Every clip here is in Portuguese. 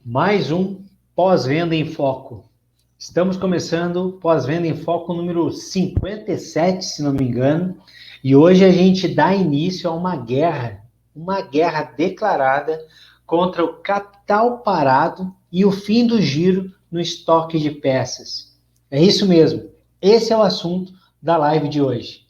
Mais um Pós-Venda em Foco. Estamos começando o Pós-Venda em Foco número 57, se não me engano, e hoje a gente dá início a uma guerra declarada contra o capital parado e o fim do giro no estoque de peças. É isso mesmo, esse é o assunto da live de hoje.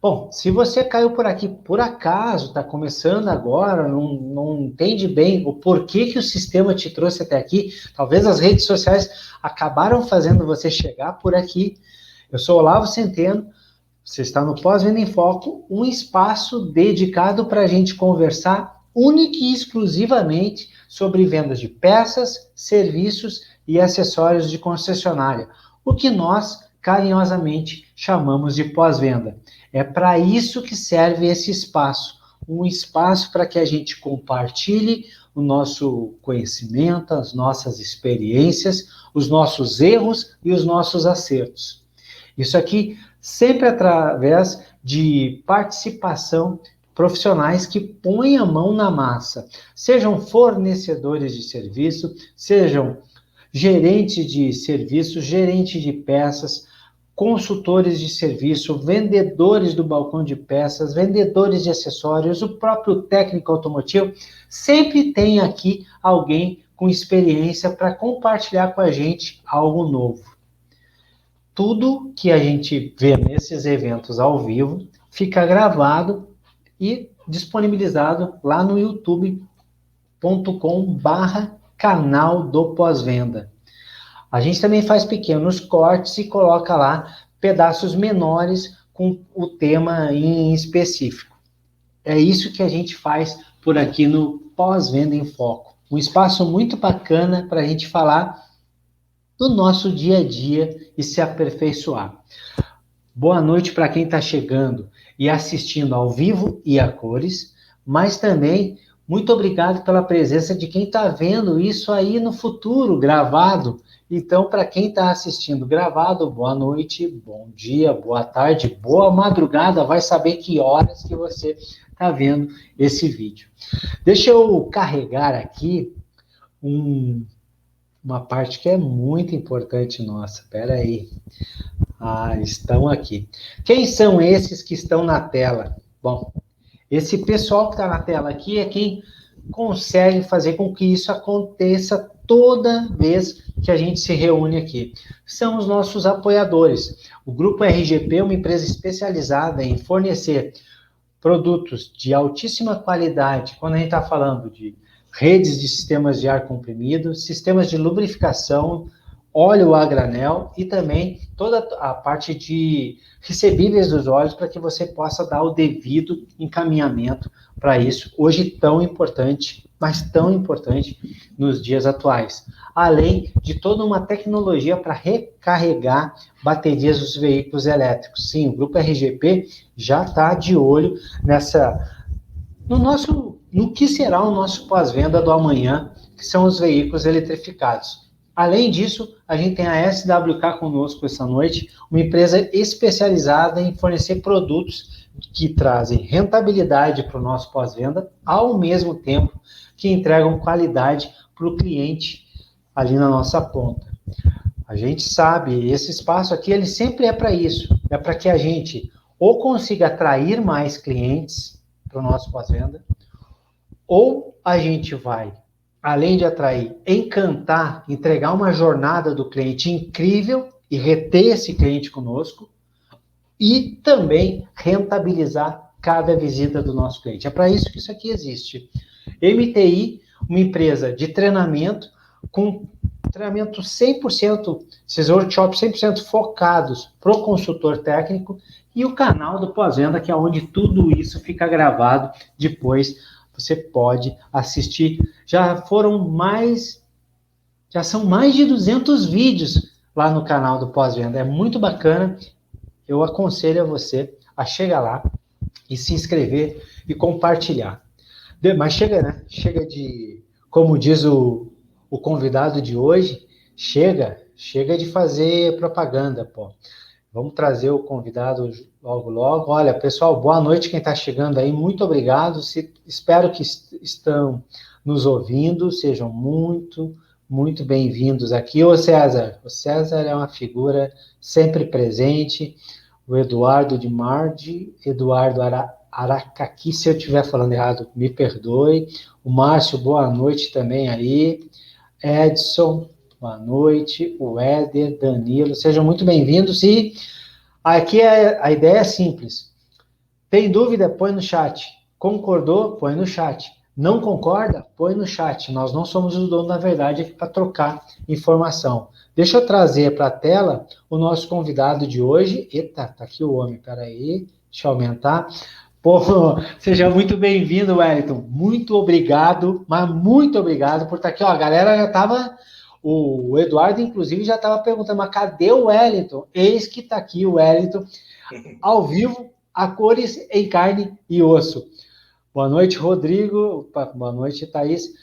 Bom, se você caiu por aqui, por acaso, está começando agora, não entende bem o porquê que o sistema te trouxe até aqui, talvez as redes sociais acabaram fazendo você chegar por aqui. Eu sou Olavo Centeno, você está no Pós-Venda em Foco, um espaço dedicado para a gente conversar única e exclusivamente sobre vendas de peças, serviços e acessórios de concessionária, o que nós carinhosamente chamamos de pós-venda. É para isso que serve esse espaço, um espaço para que a gente compartilhe o nosso conhecimento, as nossas experiências, os nossos erros e os nossos acertos. Isso aqui sempre através de participação profissionais que põem a mão na massa, sejam fornecedores de serviço, sejam gerentes de serviço, gerente de peças, consultores de serviço, vendedores do balcão de peças, vendedores de acessórios, o próprio técnico automotivo, sempre tem aqui alguém com experiência para compartilhar com a gente algo novo. Tudo que a gente vê nesses eventos ao vivo fica gravado e disponibilizado lá no youtube.com/canal do pós-venda. A gente também faz pequenos cortes e coloca lá pedaços menores com o tema em específico. É isso que a gente faz por aqui no Pós-Venda em Foco. Um espaço muito bacana para a gente falar do nosso dia a dia e se aperfeiçoar. Boa noite para quem está chegando e assistindo ao vivo e a cores, mas também muito obrigado pela presença de quem está vendo isso aí no futuro, gravado. Então, para quem está assistindo gravado, boa noite, bom dia, boa tarde, boa madrugada, vai saber que horas que você está vendo esse vídeo. Deixa eu carregar aqui uma parte que é muito importante nossa. Espera aí. Estão aqui. Quem são esses que estão na tela? Bom, esse pessoal que está na tela aqui é quem consegue fazer com que isso aconteça toda vez que a gente se reúne aqui. São os nossos apoiadores. O Grupo RGP é uma empresa especializada em fornecer produtos de altíssima qualidade, quando a gente está falando de redes de sistemas de ar comprimido, sistemas de lubrificação, óleo a granel e também toda a parte de recebíveis dos óleos para que você possa dar o devido encaminhamento para isso, hoje tão importante, mas tão importante nos dias atuais. Além de toda uma tecnologia para recarregar baterias dos veículos elétricos. Sim, o Grupo RGP já está de olho no que será o nosso pós-venda do amanhã, que são os veículos eletrificados. Além disso, a gente tem a SWK conosco essa noite, uma empresa especializada em fornecer produtos que trazem rentabilidade para o nosso pós-venda, ao mesmo tempo que entregam qualidade para o cliente ali na nossa ponta. A gente sabe, esse espaço aqui, ele sempre é para isso, é para que a gente ou consiga atrair mais clientes para o nosso pós-venda, ou a gente vai, além de atrair, encantar, entregar uma jornada do cliente incrível e reter esse cliente conosco e também rentabilizar cada visita do nosso cliente. É para isso que isso aqui existe. MTI, uma empresa de treinamento com treinamento 100%, esses workshops 100% focados para o consultor técnico e o canal do pós-venda, que é onde tudo isso fica gravado depois. Você pode assistir. Já são mais de 200 vídeos lá no canal do Pós-Venda. É muito bacana. Eu aconselho a você a chegar lá e se inscrever e compartilhar. Mas chega, né? Chega de, como diz o convidado de hoje, chega de fazer propaganda, pô. Vamos trazer o convidado logo, logo. Olha, pessoal, boa noite quem está chegando aí. Muito obrigado. Espero que estão nos ouvindo. Sejam muito bem-vindos aqui. O César é uma figura sempre presente. O Eduardo de Mardi, Eduardo Aracaqui, se eu estiver falando errado, me perdoe. O Márcio, boa noite também aí. Edson, boa noite. O Éder, Danilo, sejam muito bem-vindos. E aqui a ideia é simples. Tem dúvida? Põe no chat. Concordou? Põe no chat. Não concorda? Põe no chat. Nós não somos os donos da verdade aqui para trocar informação. Deixa eu trazer para a tela o nosso convidado de hoje. Eita, tá aqui o homem, peraí. Deixa eu aumentar. Pô, seja muito bem-vindo, Wellington. Muito obrigado, mas muito obrigado por estar aqui. Ó, a galera já estava... O Eduardo, inclusive, já estava perguntando, mas cadê o Wellington? Eis que está aqui o Wellington, ao vivo, a cores em carne e osso. Boa noite, Rodrigo. Opa, boa noite, Thaís.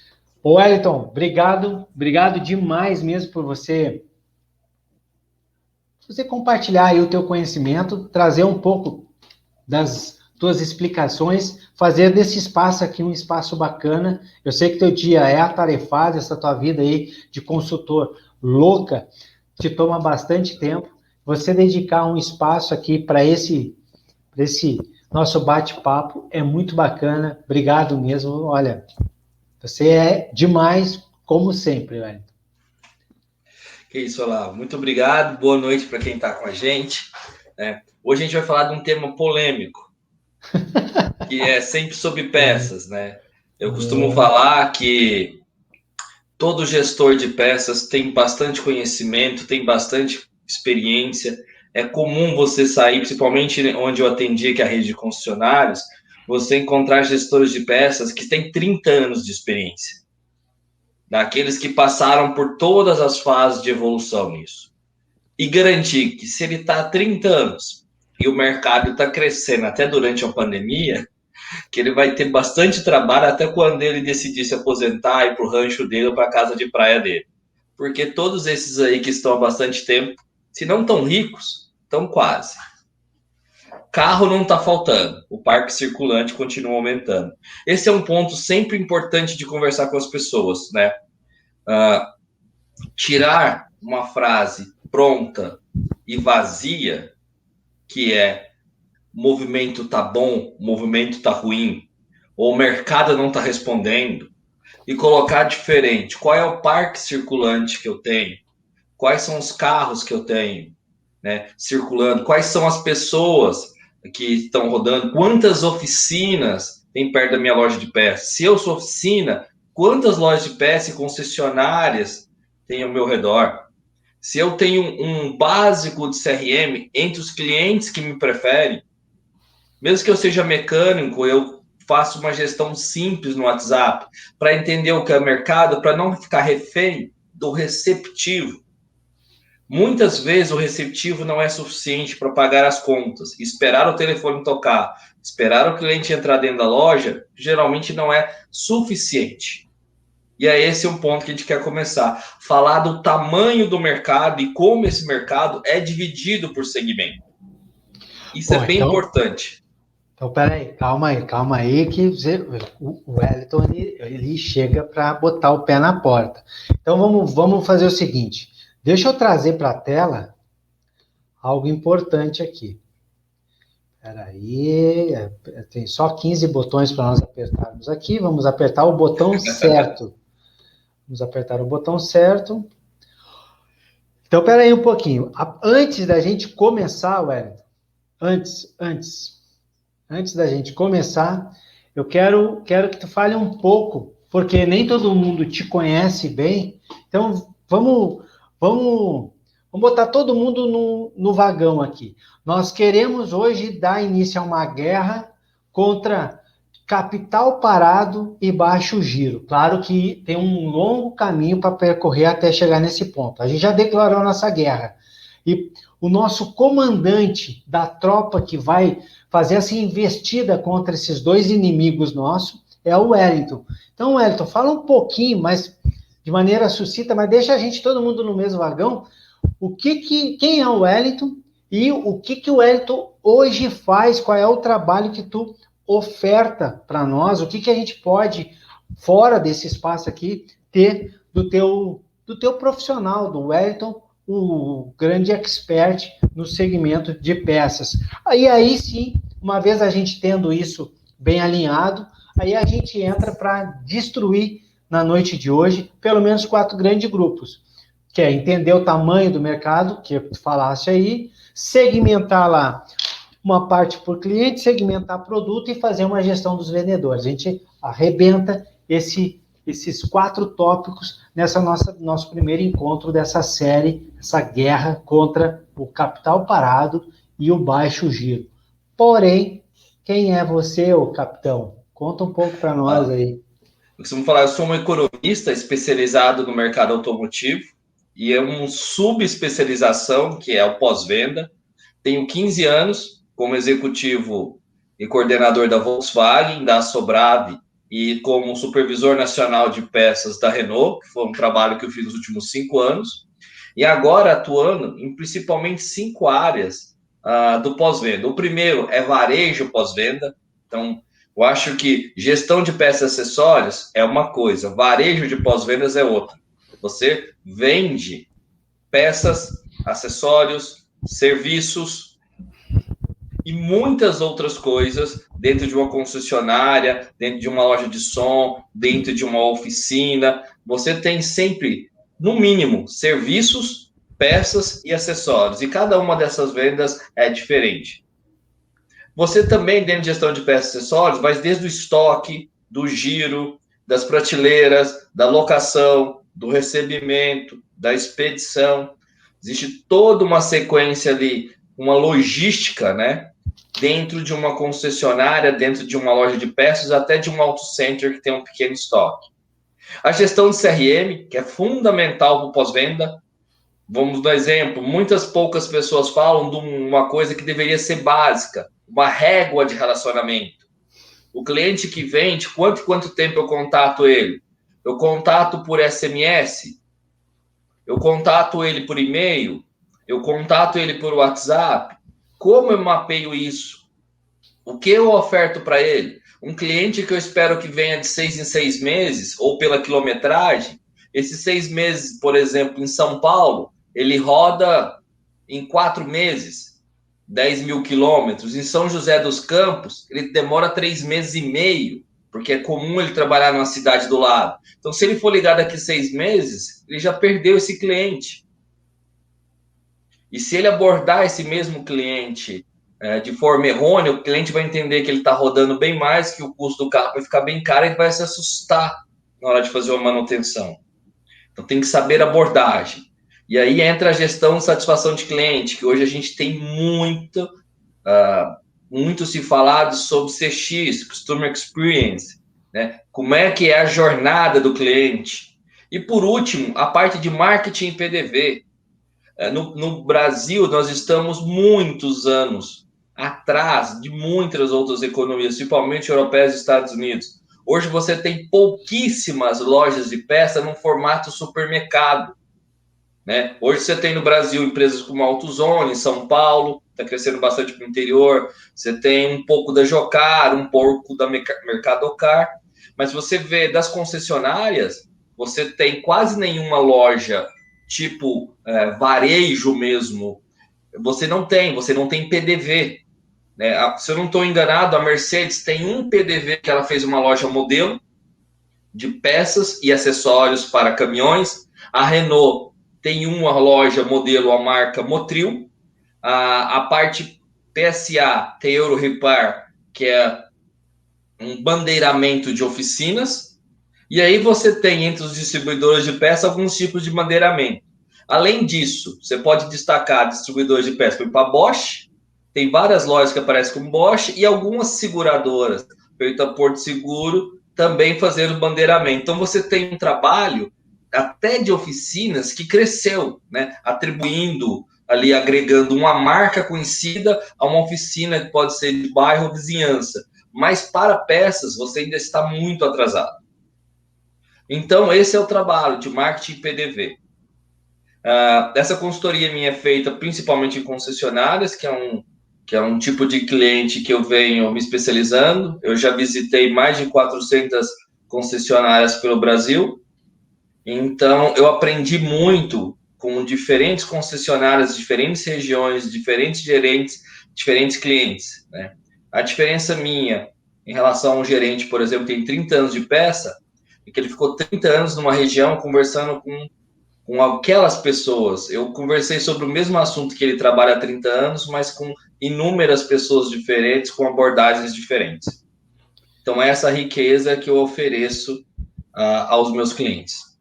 Ô, Wellington, obrigado demais mesmo por você compartilhar aí o teu conhecimento, trazer um pouco das tuas explicações, fazer desse espaço aqui um espaço bacana. Eu sei que teu dia é atarefado, essa tua vida aí de consultor louca te toma bastante tempo. Você dedicar um espaço aqui para esse nosso bate-papo é muito bacana. Obrigado mesmo. Olha, você é demais, como sempre, velho. Que isso, Olavo. Muito obrigado. Boa noite para quem está com a gente. Hoje a gente vai falar de um tema polêmico, que é sempre sobre peças, né? Eu costumo falar que todo gestor de peças tem bastante conhecimento, tem bastante experiência. É comum você sair, principalmente onde eu atendi, que é a rede de concessionários, você encontrar gestores de peças que têm 30 anos de experiência. Daqueles que passaram por todas as fases de evolução nisso. E garantir que se ele está há 30 anos e o mercado está crescendo até durante a pandemia, que ele vai ter bastante trabalho até quando ele decidir se aposentar, ir para o rancho dele ou para a casa de praia dele. Porque todos esses aí que estão há bastante tempo, se não estão ricos, estão quase. Carro não está faltando, o parque circulante continua aumentando. Esse é um ponto sempre importante de conversar com as pessoas, né? Tirar uma frase pronta e vazia, que é movimento tá bom, movimento tá ruim, ou o mercado não tá respondendo, e colocar diferente. Qual é o parque circulante que eu tenho? Quais são os carros que eu tenho, né, circulando? Quais são as pessoas que estão rodando? Quantas oficinas tem perto da minha loja de peças? Se eu sou oficina, quantas lojas de peças e concessionárias tem ao meu redor? Se eu tenho um básico de CRM entre os clientes que me preferem, mesmo que eu seja mecânico, eu faço uma gestão simples no WhatsApp para entender o que é o mercado, para não ficar refém do receptivo. Muitas vezes o receptivo não é suficiente para pagar as contas. Esperar o telefone tocar, esperar o cliente entrar dentro da loja, geralmente não é suficiente. E é esse um ponto que a gente quer começar. Falar do tamanho do mercado e como esse mercado é dividido por segmento. Isso é bem importante. Então, peraí, calma aí, que o Wellington, ele chega para botar o pé na porta. Então, vamos fazer o seguinte. Deixa eu trazer para a tela algo importante aqui. Peraí, tem só 15 botões para nós apertarmos aqui. Vamos apertar o botão certo. Vamos apertar o botão certo. Então, peraí um pouquinho. Antes da gente começar, Wellington, antes da gente começar, eu quero que tu fale um pouco, porque nem todo mundo te conhece bem, então vamos botar todo mundo no vagão aqui. Nós queremos hoje dar início a uma guerra contra capital parado e baixo giro. Claro que tem um longo caminho para percorrer até chegar nesse ponto. A gente já declarou nossa guerra. E o nosso comandante da tropa que vai fazer essa investida contra esses dois inimigos nossos é o Wellington. Então, Wellington, fala um pouquinho, mas de maneira sucinta, mas deixa a gente todo mundo no mesmo vagão. Quem é o Wellington E o que o Wellington hoje faz? Qual é o trabalho que tu oferta para nós? O que a gente pode, fora desse espaço aqui, ter do teu profissional, do Wellington, o grande expert no segmento de peças. Aí sim, uma vez a gente tendo isso bem alinhado, aí a gente entra para destruir na noite de hoje pelo menos 4 grandes grupos, que é entender o tamanho do mercado, que tu falaste aí, segmentar lá uma parte por cliente, segmentar produto e fazer uma gestão dos vendedores. A gente arrebenta esses 4 tópicos nessa nosso primeiro encontro dessa série, essa guerra contra o capital parado e o baixo giro. Porém, quem é você, ô capitão? Conta um pouco para nós aí. Eu costumo falar, eu sou um economista especializado no mercado automotivo e é uma subespecialização, que é o pós-venda. Tenho 15 anos como executivo e coordenador da Volkswagen, da Sobrave e como supervisor nacional de peças da Renault, que foi um trabalho que eu fiz nos últimos 5 anos. E agora atuando em principalmente 5 áreas do pós-venda. O primeiro é varejo pós-venda. Então, eu acho que gestão de peças e acessórios é uma coisa, varejo de pós-vendas é outra. Você vende peças, acessórios, serviços e muitas outras coisas dentro de uma concessionária, dentro de uma loja de som, dentro de uma oficina. Você tem sempre, no mínimo, serviços, peças e acessórios. E cada uma dessas vendas é diferente. Você também, dentro de gestão de peças e acessórios, vai desde o estoque, do giro, das prateleiras, da locação, do recebimento, da expedição. Existe toda uma sequência ali, uma logística, né? Dentro de uma concessionária, dentro de uma loja de peças, até de um auto center que tem um pequeno estoque. A gestão de CRM, que é fundamental para o pós-venda. Vamos dar exemplo, muitas poucas pessoas falam de uma coisa que deveria ser básica, uma régua de relacionamento. O cliente que vende, quanto tempo eu contato ele? Eu contato por SMS? Eu contato ele por e-mail? Eu contato ele por WhatsApp? Como eu mapeio isso? O que eu oferto para ele? Um cliente que eu espero que venha de 6 em 6 meses, ou pela quilometragem, esses 6 meses, por exemplo, em São Paulo, ele roda em 4 meses, 10 mil quilômetros. Em São José dos Campos, ele demora 3 meses e meio, porque é comum ele trabalhar numa cidade do lado. Então, se ele for ligado daqui 6 meses, ele já perdeu esse cliente. E se ele abordar esse mesmo cliente de forma errônea, o cliente vai entender que ele está rodando bem mais, que o custo do carro vai ficar bem caro e ele vai se assustar na hora de fazer uma manutenção. Então, tem que saber abordagem. E aí entra a gestão de satisfação de cliente, que hoje a gente tem muito se falado sobre CX, Customer Experience, né? Como é que é a jornada do cliente. E, por último, a parte de marketing e PDV. No Brasil, nós estamos muitos anos atrás de muitas outras economias, principalmente europeias e Estados Unidos. Hoje você tem pouquíssimas lojas de peça no formato supermercado, né? Hoje você tem no Brasil empresas como a AutoZone, São Paulo, está crescendo bastante para o interior. Você tem um pouco da Jocar, um pouco da Mercadocar. Mas você vê das concessionárias, você tem quase nenhuma loja tipo varejo mesmo. Você não tem PDV. Né? Se eu não estou enganado, a Mercedes tem um PDV que ela fez uma loja modelo de peças e acessórios para caminhões. A Renault tem uma loja modelo, a marca Motril. A parte PSA tem Euro Repar, que é um bandeiramento de oficinas. E aí você tem entre os distribuidores de peça alguns tipos de bandeiramento. Além disso, você pode destacar distribuidores de peça para a Bosch. Tem várias lojas que aparecem como Bosch e algumas seguradoras, feita Porto Seguro, também fazendo bandeiramento. Então você tem um trabalho até de oficinas que cresceu, né? Atribuindo ali, agregando uma marca conhecida a uma oficina que pode ser de bairro ou vizinhança. Mas para peças, você ainda está muito atrasado. Então, esse é o trabalho de marketing PDV. Essa consultoria minha é feita principalmente em concessionárias, que é um tipo de cliente que eu venho me especializando. Eu já visitei mais de 400 concessionárias pelo Brasil, então eu aprendi muito com diferentes concessionárias, diferentes regiões, diferentes gerentes, diferentes clientes, né? A diferença minha em relação a um gerente, por exemplo, que tem 30 anos de peça, é que ele ficou 30 anos numa região conversando com aquelas pessoas. Eu conversei sobre o mesmo assunto que ele trabalha há 30 anos, mas com inúmeras pessoas diferentes, com abordagens diferentes. Então, essa riqueza que eu ofereço aos meus clientes.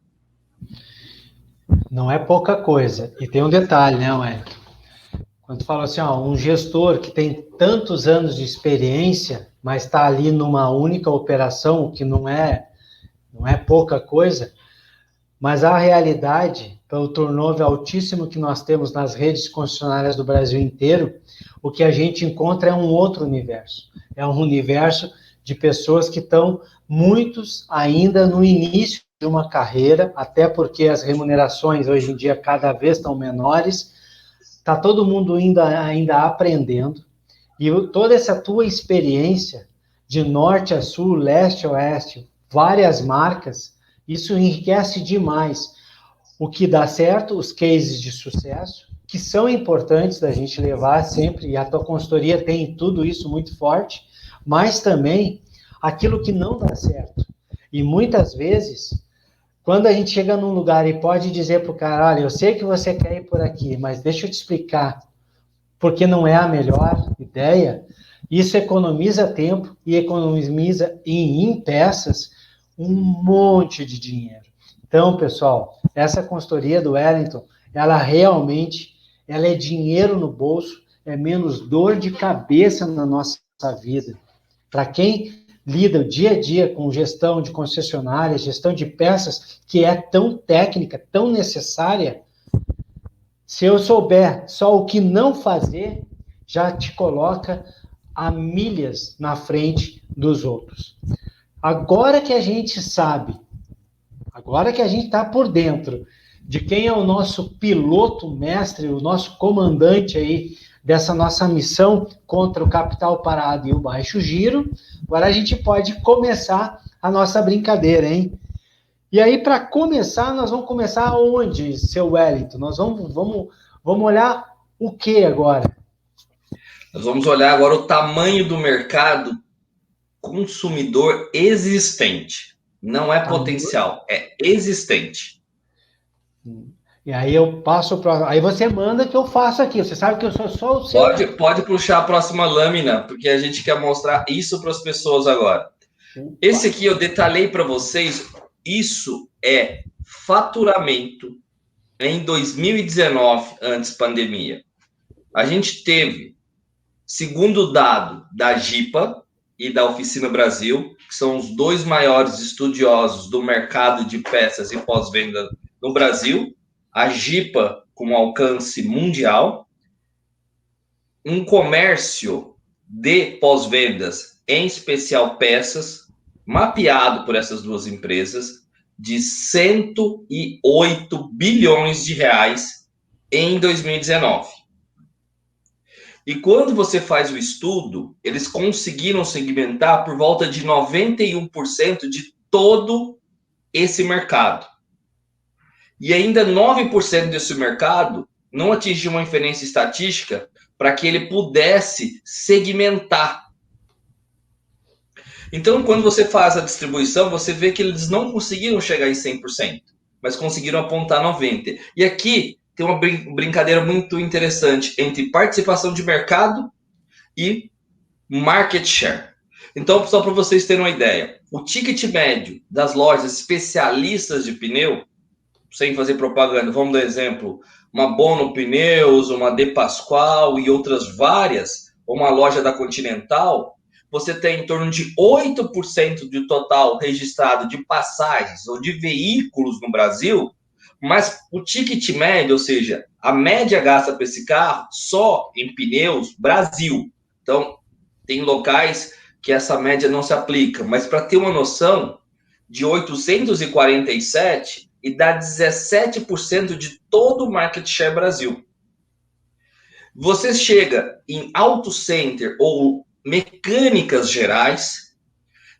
Não é pouca coisa. E tem um detalhe, né, Wellington? Quando tu fala assim, ó, um gestor que tem tantos anos de experiência, mas está ali numa única operação, que não é pouca coisa, mas a realidade, pelo turnover altíssimo que nós temos nas redes concessionárias do Brasil inteiro, o que a gente encontra é um outro universo. É um universo de pessoas que estão, muitos ainda no início de uma carreira, até porque as remunerações hoje em dia cada vez estão menores, está todo mundo ainda aprendendo, e toda essa tua experiência de norte a sul, leste a oeste, várias marcas, isso enriquece demais. O que dá certo, os cases de sucesso, que são importantes da gente levar sempre, e a tua consultoria tem tudo isso muito forte, mas também aquilo que não dá certo. E muitas vezes, quando a gente chega num lugar e pode dizer para o cara, olha, eu sei que você quer ir por aqui, mas deixa eu te explicar, porque não é a melhor ideia, isso economiza tempo e economiza em peças um monte de dinheiro. Então, pessoal, essa consultoria do Wellington, ela realmente, ela é dinheiro no bolso, é menos dor de cabeça na nossa vida. Para quem lida o dia a dia com gestão de concessionárias, gestão de peças, que é tão técnica, tão necessária, se eu souber só o que não fazer, já te coloca a milhas na frente dos outros. Agora que a gente sabe, agora que a gente está por dentro de quem é o nosso piloto mestre, o nosso comandante aí dessa nossa missão contra o capital parado e o baixo giro, agora a gente pode começar a nossa brincadeira, hein? E aí, para começar, nós vamos começar onde, seu Wellington? Nós vamos olhar o que agora? Nós vamos olhar agora o tamanho do mercado consumidor existente. Não é potencial, é existente. E aí eu passo para. Aí você manda que eu faço aqui. Você sabe que eu sou só o seu. Pode puxar a próxima lâmina, porque a gente quer mostrar isso para as pessoas agora. Esse aqui eu detalhei para vocês. Isso é faturamento em 2019, antes pandemia. A gente teve, segundo o dado da GIPA e da Oficina Brasil, que são os dois maiores estudiosos do mercado de peças e pós-venda no Brasil, a GIPA com alcance mundial, um comércio de pós-vendas, em especial peças, mapeado por essas duas empresas, de 108 bilhões de reais em 2019. E quando você faz o estudo, eles conseguiram segmentar por volta de 91% de todo esse mercado. E ainda 9% desse mercado não atingiu uma inferência estatística para que ele pudesse segmentar. Então, quando você faz a distribuição, você vê que eles não conseguiram chegar em 100%, mas conseguiram apontar 90%. E aqui tem uma brincadeira muito interessante entre participação de mercado e market share. Então, só para vocês terem uma ideia, o ticket médio das lojas especialistas de pneu, sem fazer propaganda, vamos dar exemplo, uma Bono Pneus, uma De Pascoal e outras várias, uma loja da Continental, você tem em torno de 8% do total registrado de passagens ou de veículos no Brasil, mas o ticket médio, ou seja, a média gasta para esse carro só em pneus, Brasil. Então, tem locais que essa média não se aplica, mas para ter uma noção, de 847, e dá 17% de todo o market share Brasil. Você chega em auto center ou mecânicas gerais,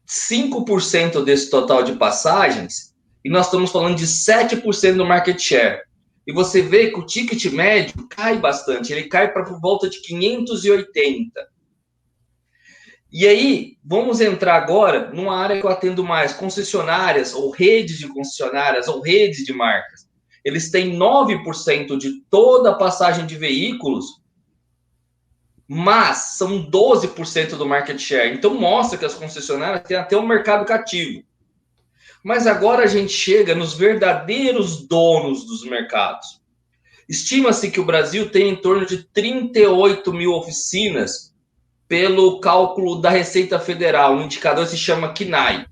5% desse total de passagens, e nós estamos falando de 7% do market share. E você vê que o ticket médio cai bastante, ele cai para por volta de 580. E aí, vamos entrar agora numa área que eu atendo mais, concessionárias, ou redes de concessionárias, ou redes de marcas. Eles têm 9% de toda a passagem de veículos, mas são 12% do market share. Então, mostra que as concessionárias têm até um mercado cativo. Mas agora a gente chega nos verdadeiros donos dos mercados. Estima-se que o Brasil tem em torno de 38 mil oficinas pelo cálculo da Receita Federal. O indicador se chama CNAE,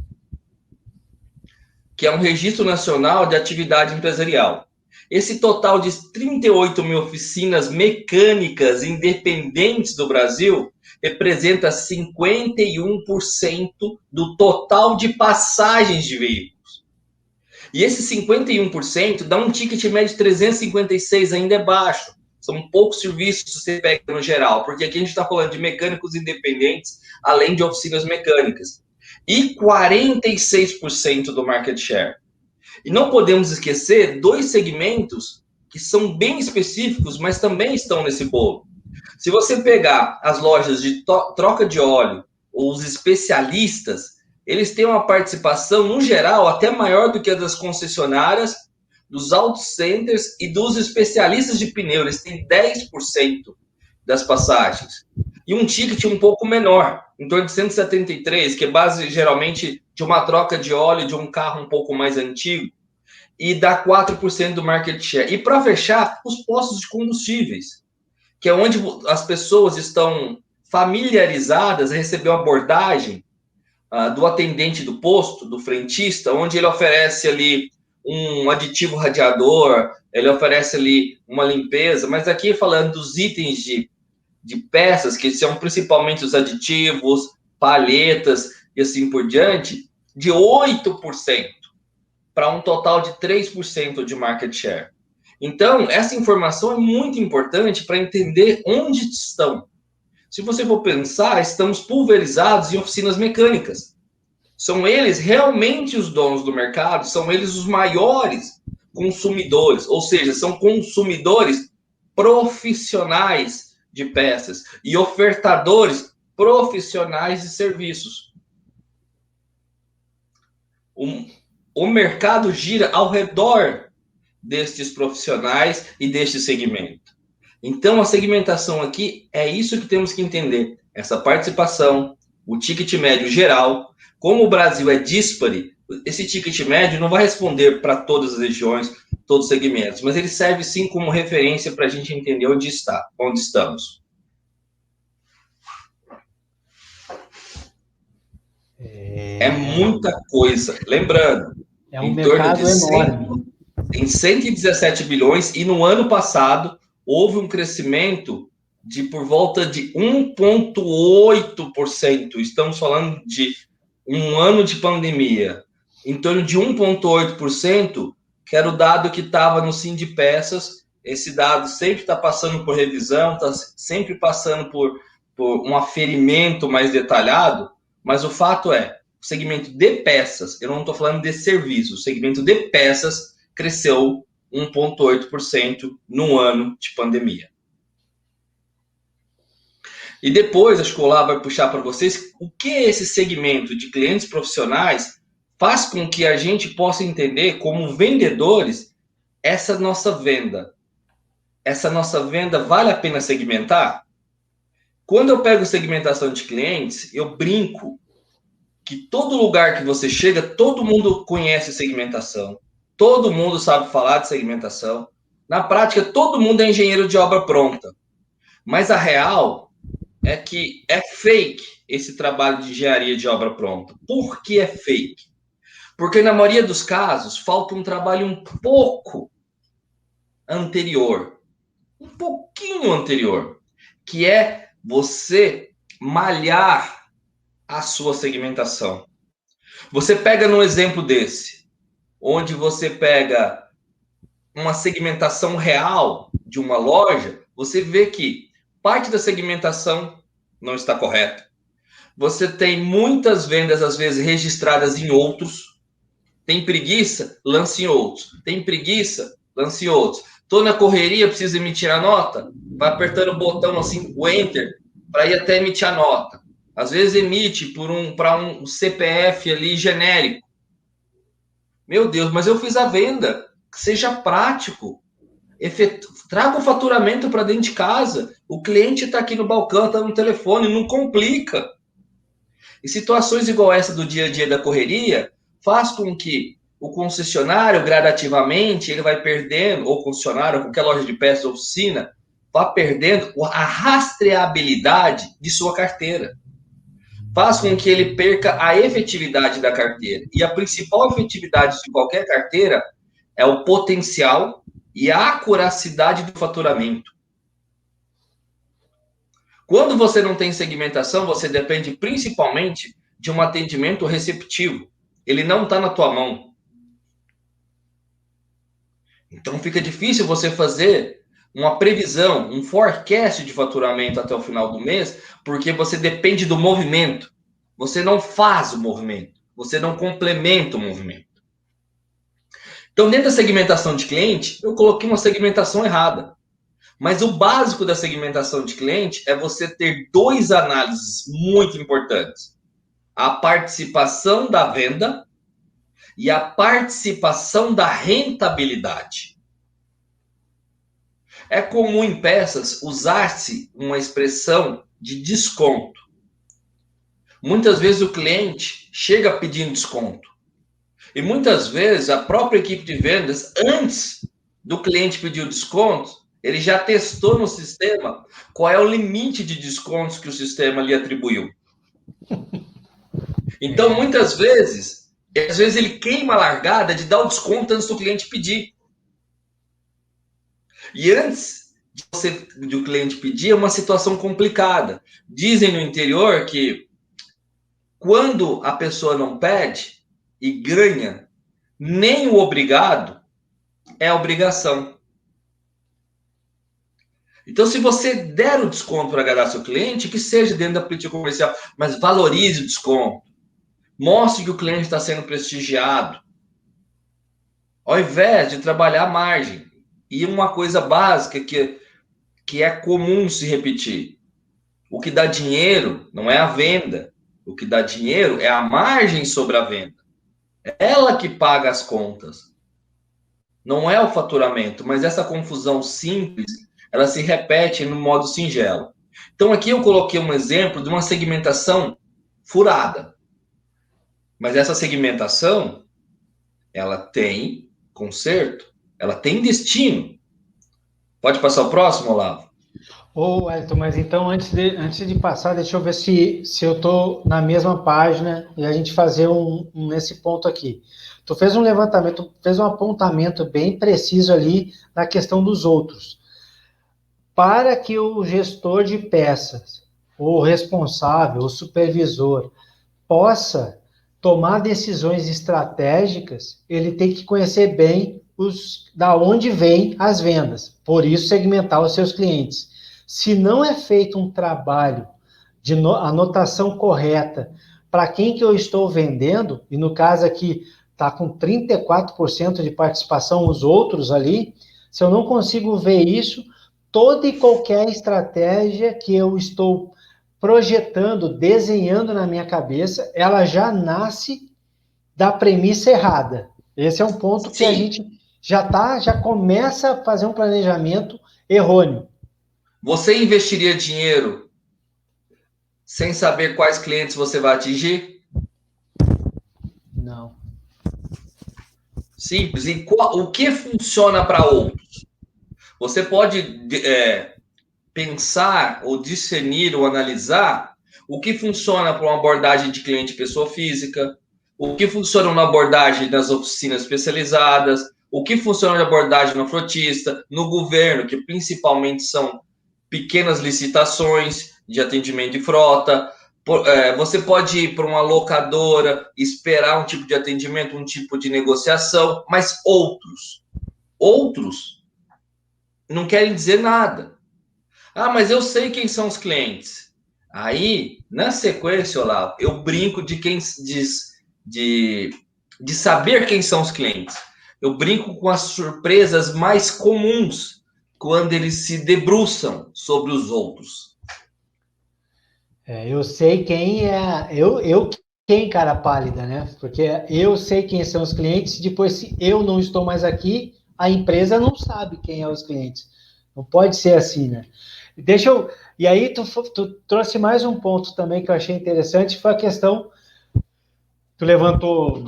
que é um Registro Nacional de Atividade Empresarial. Esse total de 38 mil oficinas mecânicas independentes do Brasil representa 51% do total de passagens de veículos. E esse 51% dá um ticket médio de 356, ainda é baixo. São poucos serviços que você pega no geral, porque aqui a gente está falando de mecânicos independentes, além de oficinas mecânicas. E 46% do market share. E não podemos esquecer dois segmentos que são bem específicos, mas também estão nesse bolo. Se você pegar as lojas de troca de óleo ou os especialistas, eles têm uma participação, no geral, até maior do que a das concessionárias, dos auto centers e dos especialistas de pneu. Eles têm 10% das passagens. E um ticket um pouco menor, em torno de 173, que é base, geralmente, de uma troca de óleo de um carro um pouco mais antigo, e dá 4% do market share. E para fechar, os postos de combustíveis, que é onde as pessoas estão familiarizadas a receber uma abordagem do atendente do posto, do frentista, onde ele oferece ali um aditivo radiador, ele oferece ali uma limpeza, mas aqui falando dos itens de peças, que são principalmente os aditivos, palhetas e assim por diante, de 8% para um total de 3% de market share. Então, essa informação é muito importante para entender onde estão. Se você for pensar, estamos pulverizados em oficinas mecânicas. São eles realmente os donos do mercado, são eles os maiores consumidores, ou seja, são consumidores profissionais de peças e ofertadores profissionais de serviços. O mercado gira ao redor destes profissionais e deste segmento. Então, a segmentação aqui é isso que temos que entender. Essa participação, o ticket médio geral. Como o Brasil é díspare, esse ticket médio não vai responder para todas as regiões, todos os segmentos, mas ele serve sim como referência para a gente entender onde estamos. É muita coisa. Lembrando, é um mercado enorme. Em 117 bilhões, e no ano passado houve um crescimento de por volta de 1,8%. Estamos falando de um ano de pandemia. Em torno de 1,8%, que era o dado que estava no Sindipeças. Esse dado sempre está passando por revisão, está sempre passando por um aferimento mais detalhado, mas o fato é, o segmento de peças, eu não estou falando de serviços, o segmento de peças cresceu 1,8% no ano de pandemia. E depois, acho que o Olá vai puxar para vocês o que esse segmento de clientes profissionais faz com que a gente possa entender como vendedores essa nossa venda. Essa nossa venda vale a pena segmentar? Quando eu pego segmentação de clientes, eu brinco que todo lugar que você chega, todo mundo conhece segmentação. Todo mundo sabe falar de segmentação. Na prática, todo mundo é engenheiro de obra pronta. Mas a real é que é fake esse trabalho de engenharia de obra pronta. Por que é fake? Porque na maioria dos casos falta um trabalho um pouco anterior. Um pouquinho anterior. Que é você malhar a sua segmentação. Você pega num exemplo desse, onde você pega uma segmentação real de uma loja, você vê que parte da segmentação não está correta. Você tem muitas vendas, às vezes, registradas em outros. Tem preguiça? Lance em outros. Tem preguiça? Lance em outros. Estou na correria, preciso emitir a nota? Vai apertando o botão assim, o Enter, para ir até emitir a nota. Às vezes emite para um CPF ali genérico. Meu Deus, mas eu fiz a venda. Seja prático. Traga o faturamento para dentro de casa. O cliente está aqui no balcão, está no telefone, não complica. E situações igual essa do dia a dia da correria faz com que o concessionário, gradativamente, ele vai perdendo, ou concessionário, ou qualquer loja de peças, oficina, vá perdendo a rastreabilidade de sua carteira. Faz com que ele perca a efetividade da carteira. E a principal efetividade de qualquer carteira é o potencial e a acuracidade do faturamento. Quando você não tem segmentação, você depende principalmente de um atendimento receptivo. Ele não está na tua mão. Então fica difícil você fazer uma previsão, um forecast de faturamento até o final do mês, porque você depende do movimento. Você não faz o movimento. Você não complementa o movimento. Então, dentro da segmentação de cliente, eu coloquei uma segmentação errada. Mas o básico da segmentação de cliente é você ter dois análises muito importantes. A participação da venda e a participação da rentabilidade. É comum em peças usar-se uma expressão de desconto. Muitas vezes o cliente chega pedindo desconto. E muitas vezes a própria equipe de vendas, antes do cliente pedir o desconto, ele já testou no sistema qual é o limite de descontos que o sistema lhe atribuiu. Então, muitas vezes, às vezes ele queima a largada de dar o desconto antes do cliente pedir. E antes de o cliente pedir, é uma situação complicada. Dizem no interior que quando a pessoa não pede e ganha, nem o obrigado é obrigação. Então, se você der o desconto para agradar seu cliente, que seja dentro da política comercial, mas valorize o desconto. Mostre que o cliente está sendo prestigiado. Ao invés de trabalhar a margem. E uma coisa básica que é comum se repetir. O que dá dinheiro não é a venda. O que dá dinheiro é a margem sobre a venda. É ela que paga as contas. Não é o faturamento, mas essa confusão simples, ela se repete no modo singelo. Então aqui eu coloquei um exemplo de uma segmentação furada. Mas essa segmentação, ela tem conserto, ela tem destino. Pode passar o próximo, Olavo? Ô, Elton, mas então antes de passar, deixa eu ver se eu estou na mesma página e a gente fazer nesse ponto aqui. Tu fez um levantamento, fez um apontamento bem preciso ali na questão dos outros. Para que o gestor de peças, o responsável, o supervisor, possa tomar decisões estratégicas, ele tem que conhecer bem da onde vêm as vendas. Por isso, segmentar os seus clientes. Se não é feito um trabalho de anotação correta para quem que eu estou vendendo, e no caso aqui está com 34% de participação os outros ali, se eu não consigo ver isso, toda e qualquer estratégia que eu estou projetando, desenhando na minha cabeça, ela já nasce da premissa errada. Esse é um ponto que a gente já começa a fazer um planejamento errôneo. Você investiria dinheiro sem saber quais clientes você vai atingir? Não. Simples. E o que funciona para outros? Você pode pensar ou discernir ou analisar o que funciona para uma abordagem de cliente pessoa física, o que funciona na abordagem das oficinas especializadas, o que funciona na abordagem no frotista, no governo, que principalmente são pequenas licitações de atendimento de frota, Você pode ir para uma locadora, esperar um tipo de atendimento, um tipo de negociação, mas outros não querem dizer nada. Ah, mas eu sei quem são os clientes. Aí, na sequência, Olavo, eu brinco de saber quem são os clientes. Eu brinco com as surpresas mais comuns quando eles se debruçam sobre os outros. Eu sei quem é, quem cara pálida, né? Porque eu sei quem são os clientes, depois se eu não estou mais aqui, a empresa não sabe quem é os clientes. Não pode ser assim, né? E aí tu trouxe mais um ponto também que eu achei interessante, foi a questão, tu levantou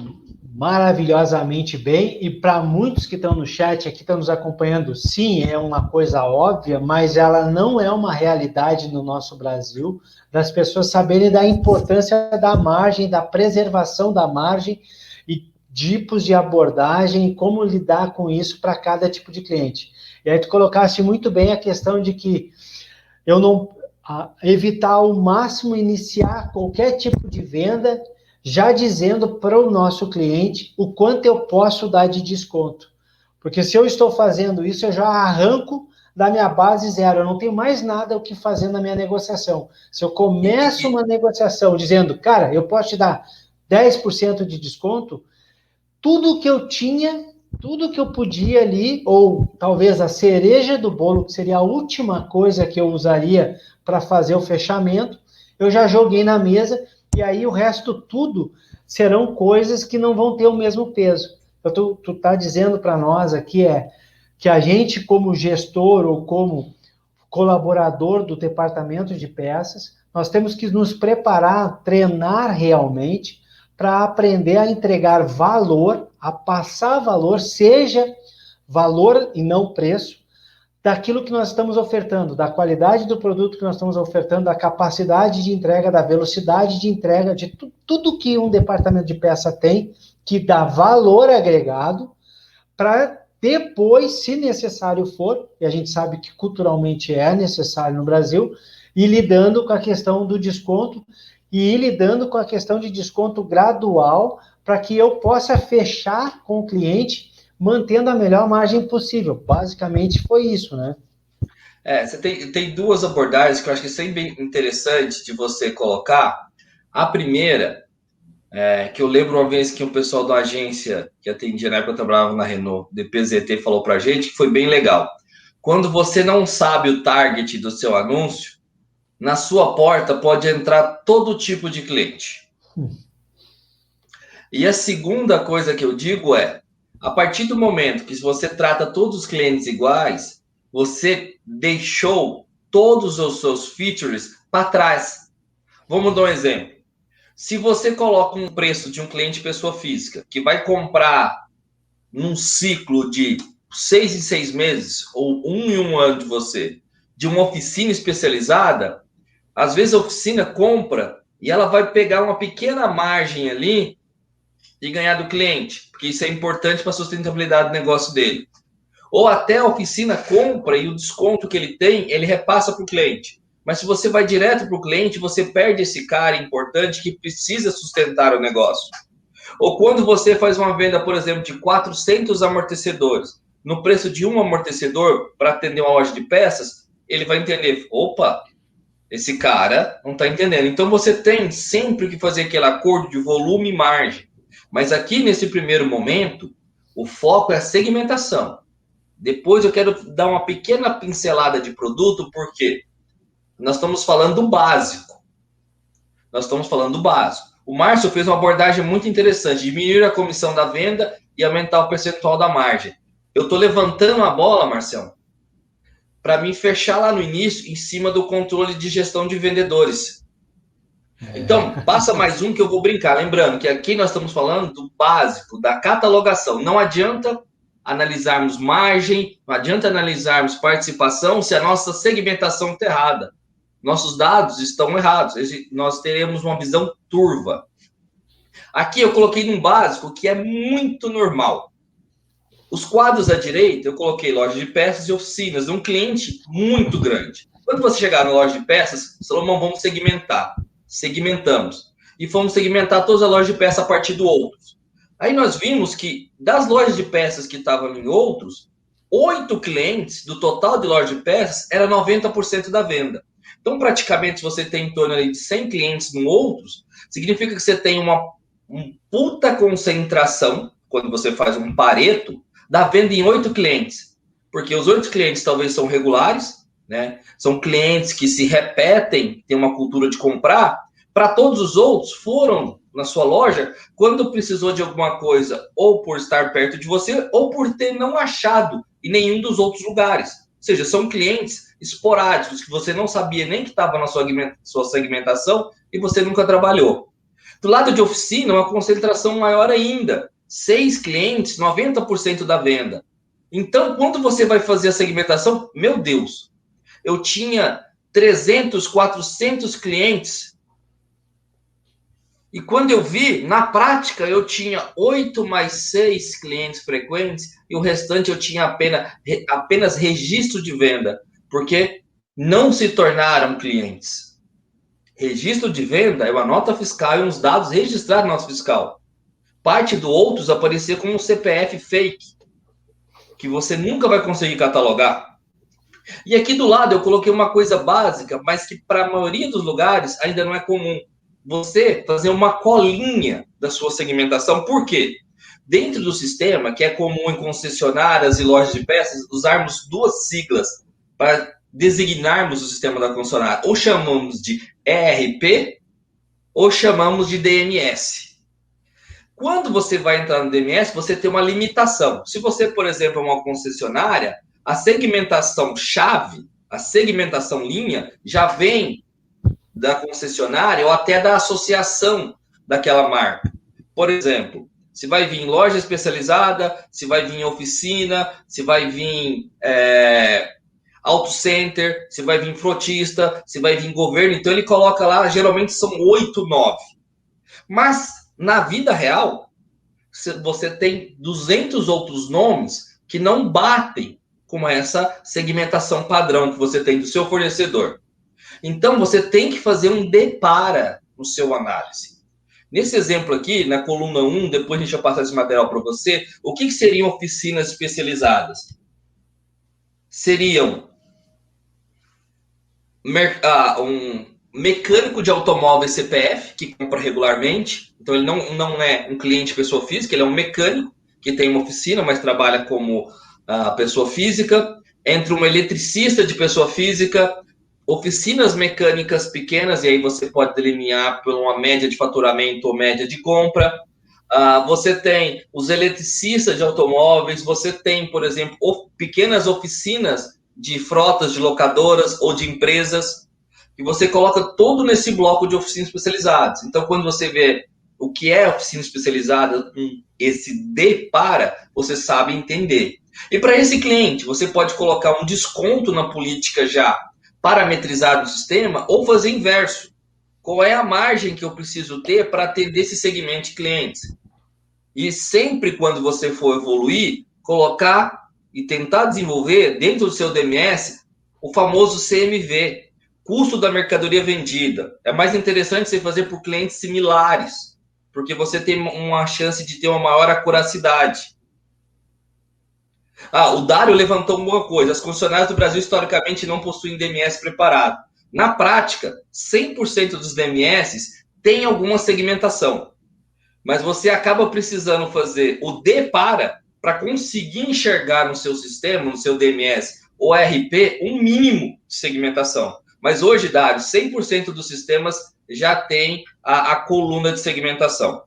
maravilhosamente bem, e para muitos que estão no chat aqui, estão nos acompanhando, sim, é uma coisa óbvia, mas ela não é uma realidade no nosso Brasil, das pessoas saberem da importância da margem, da preservação da margem, e tipos de abordagem, e como lidar com isso para cada tipo de cliente. E aí tu colocaste muito bem a questão de que eu não evitar ao máximo iniciar qualquer tipo de venda já dizendo para o nosso cliente o quanto eu posso dar de desconto. Porque se eu estou fazendo isso, eu já arranco da minha base zero, eu não tenho mais nada o que fazer na minha negociação. Se eu começo uma negociação dizendo, cara, eu posso te dar 10% de desconto, tudo que eu tinha, tudo que eu podia ali, ou talvez a cereja do bolo, que seria a última coisa que eu usaria para fazer o fechamento, eu já joguei na mesa, e aí o resto tudo serão coisas que não vão ter o mesmo peso. Então, tu tá dizendo para nós aqui que a gente, como gestor ou como colaborador do departamento de peças, nós temos que nos preparar, treinar realmente para aprender a entregar valor, a passar valor, seja valor e não preço, daquilo que nós estamos ofertando, da qualidade do produto que nós estamos ofertando, da capacidade de entrega, da velocidade de entrega, de tudo que um departamento de peça tem, que dá valor agregado, para depois, se necessário for, e a gente sabe que culturalmente é necessário no Brasil, ir lidando com a questão do desconto e ir lidando com a questão de desconto gradual para que eu possa fechar com o cliente mantendo a melhor margem possível. Basicamente foi isso, né? Você tem duas abordagens que eu acho que é bem interessante de você colocar. A primeira, que eu lembro uma vez que um pessoal da agência que atendia na época eu trabalhava na Renault, DPZT, falou pra gente que foi bem legal. Quando você não sabe o target do seu anúncio, na sua porta pode entrar todo tipo de cliente. E a segunda coisa que eu digo é, a partir do momento que você trata todos os clientes iguais, você deixou todos os seus features para trás. Vamos dar um exemplo. Se você coloca um preço de um cliente pessoa física que vai comprar num ciclo de 6 em 6 meses ou 1 em 1 ano de você, de uma oficina especializada, às vezes a oficina compra e ela vai pegar uma pequena margem ali e ganhar do cliente, porque isso é importante para a sustentabilidade do negócio dele. Ou até a oficina compra e o desconto que ele tem, ele repassa para o cliente. Mas se você vai direto para o cliente, você perde esse cara importante que precisa sustentar o negócio. Ou quando você faz uma venda, por exemplo, de 400 amortecedores, no preço de um amortecedor para atender uma loja de peças, ele vai entender, opa, esse cara não está entendendo. Então você tem sempre que fazer aquele acordo de volume e margem. Mas aqui nesse primeiro momento, o foco é a segmentação. Depois eu quero dar uma pequena pincelada de produto, porque nós estamos falando do básico. Nós estamos falando do básico. O Márcio fez uma abordagem muito interessante, diminuir a comissão da venda e aumentar o percentual da margem. Eu estou levantando a bola, Marcelo, para mim fechar lá no início, em cima do controle de gestão de vendedores. Então, passa mais um que eu vou brincar. Lembrando que aqui nós estamos falando do básico, da catalogação. Não adianta analisarmos margem, não adianta analisarmos participação se a nossa segmentação está errada. Nossos dados estão errados. Nós teremos uma visão turva. Aqui eu coloquei num básico que é muito normal. Os quadros à direita, eu coloquei loja de peças e oficinas de um cliente muito grande. Quando você chegar na loja de peças, Salomão, vamos segmentar. segmentamos. E fomos segmentar todas as lojas de peça a partir do outros. Aí nós vimos que das lojas de peças que estavam em outros, 8 clientes do total de lojas de peças era 90% da venda. Então, praticamente, se você tem em torno de 100 clientes no outros, significa que você tem uma puta concentração, quando você faz um Pareto, da venda em 8 clientes. Porque os 8 clientes talvez são regulares, né? São clientes que se repetem, têm uma cultura de comprar. Para todos os outros, foram na sua loja quando precisou de alguma coisa, ou por estar perto de você, ou por ter não achado em nenhum dos outros lugares. Ou seja, são clientes esporádicos que você não sabia nem que estava na sua segmentação e você nunca trabalhou. Do lado de oficina, uma concentração maior ainda. 6 clientes, 90% da venda. Então, quando você vai fazer a segmentação, meu Deus, eu tinha 300, 400 clientes. E quando eu vi, na prática, eu tinha 8 mais 6 clientes frequentes e o restante eu tinha apenas registro de venda, porque não se tornaram clientes. Registro de venda é uma nota fiscal e uns dados registrados na nota fiscal. Parte do outros aparecia como um CPF fake, que você nunca vai conseguir catalogar. E aqui do lado eu coloquei uma coisa básica, mas que para a maioria dos lugares ainda não é comum. Você fazer uma colinha da sua segmentação. Por quê? Dentro do sistema, que é comum em concessionárias e lojas de peças, usarmos 2 siglas para designarmos o sistema da concessionária. Ou chamamos de ERP, ou chamamos de DMS. Quando você vai entrar no DMS, você tem uma limitação. Se você, por exemplo, é uma concessionária, a segmentação chave, a segmentação linha, já vem da concessionária ou até da associação daquela marca. Por exemplo, se vai vir loja especializada, se vai vir oficina, se vai vir auto center, se vai vir frotista, se vai vir governo. Então ele coloca lá, geralmente são 8, 9. Mas na vida real, você tem 200 outros nomes que não batem com essa segmentação padrão que você tem do seu fornecedor. Então, você tem que fazer um depara no seu análise. Nesse exemplo aqui, na coluna 1, depois a gente vai passar esse material para você, o que seriam oficinas especializadas? Seriam um mecânico de automóvel CPF, que compra regularmente. Então, ele não é um cliente pessoa física, ele é um mecânico que tem uma oficina, mas trabalha como pessoa física. Entre um eletricista de pessoa física, oficinas mecânicas pequenas, e aí você pode delinear por uma média de faturamento ou média de compra. Você tem os eletricistas de automóveis, você tem, por exemplo, pequenas oficinas de frotas de locadoras ou de empresas, e você coloca todo nesse bloco de oficinas especializadas. Então, quando você vê o que é oficina especializada, esse depara, você sabe entender. E para esse cliente, você pode colocar um desconto na política já parametrizar o sistema ou fazer inverso. Qual é a margem que eu preciso ter para atender esse segmento de clientes? E sempre quando você for evoluir, colocar e tentar desenvolver dentro do seu DMS o famoso CMV, custo da mercadoria vendida. É mais interessante você fazer por clientes similares, porque você tem uma chance de ter uma maior acuracidade. O Dário levantou uma coisa: as concessionárias do Brasil historicamente não possuem DMS preparado. Na prática, 100% dos DMS tem alguma segmentação, mas você acaba precisando fazer o depara para conseguir enxergar no seu sistema, no seu DMS ou RP, um mínimo de segmentação. Mas hoje, Dário, 100% dos sistemas já tem a coluna de segmentação.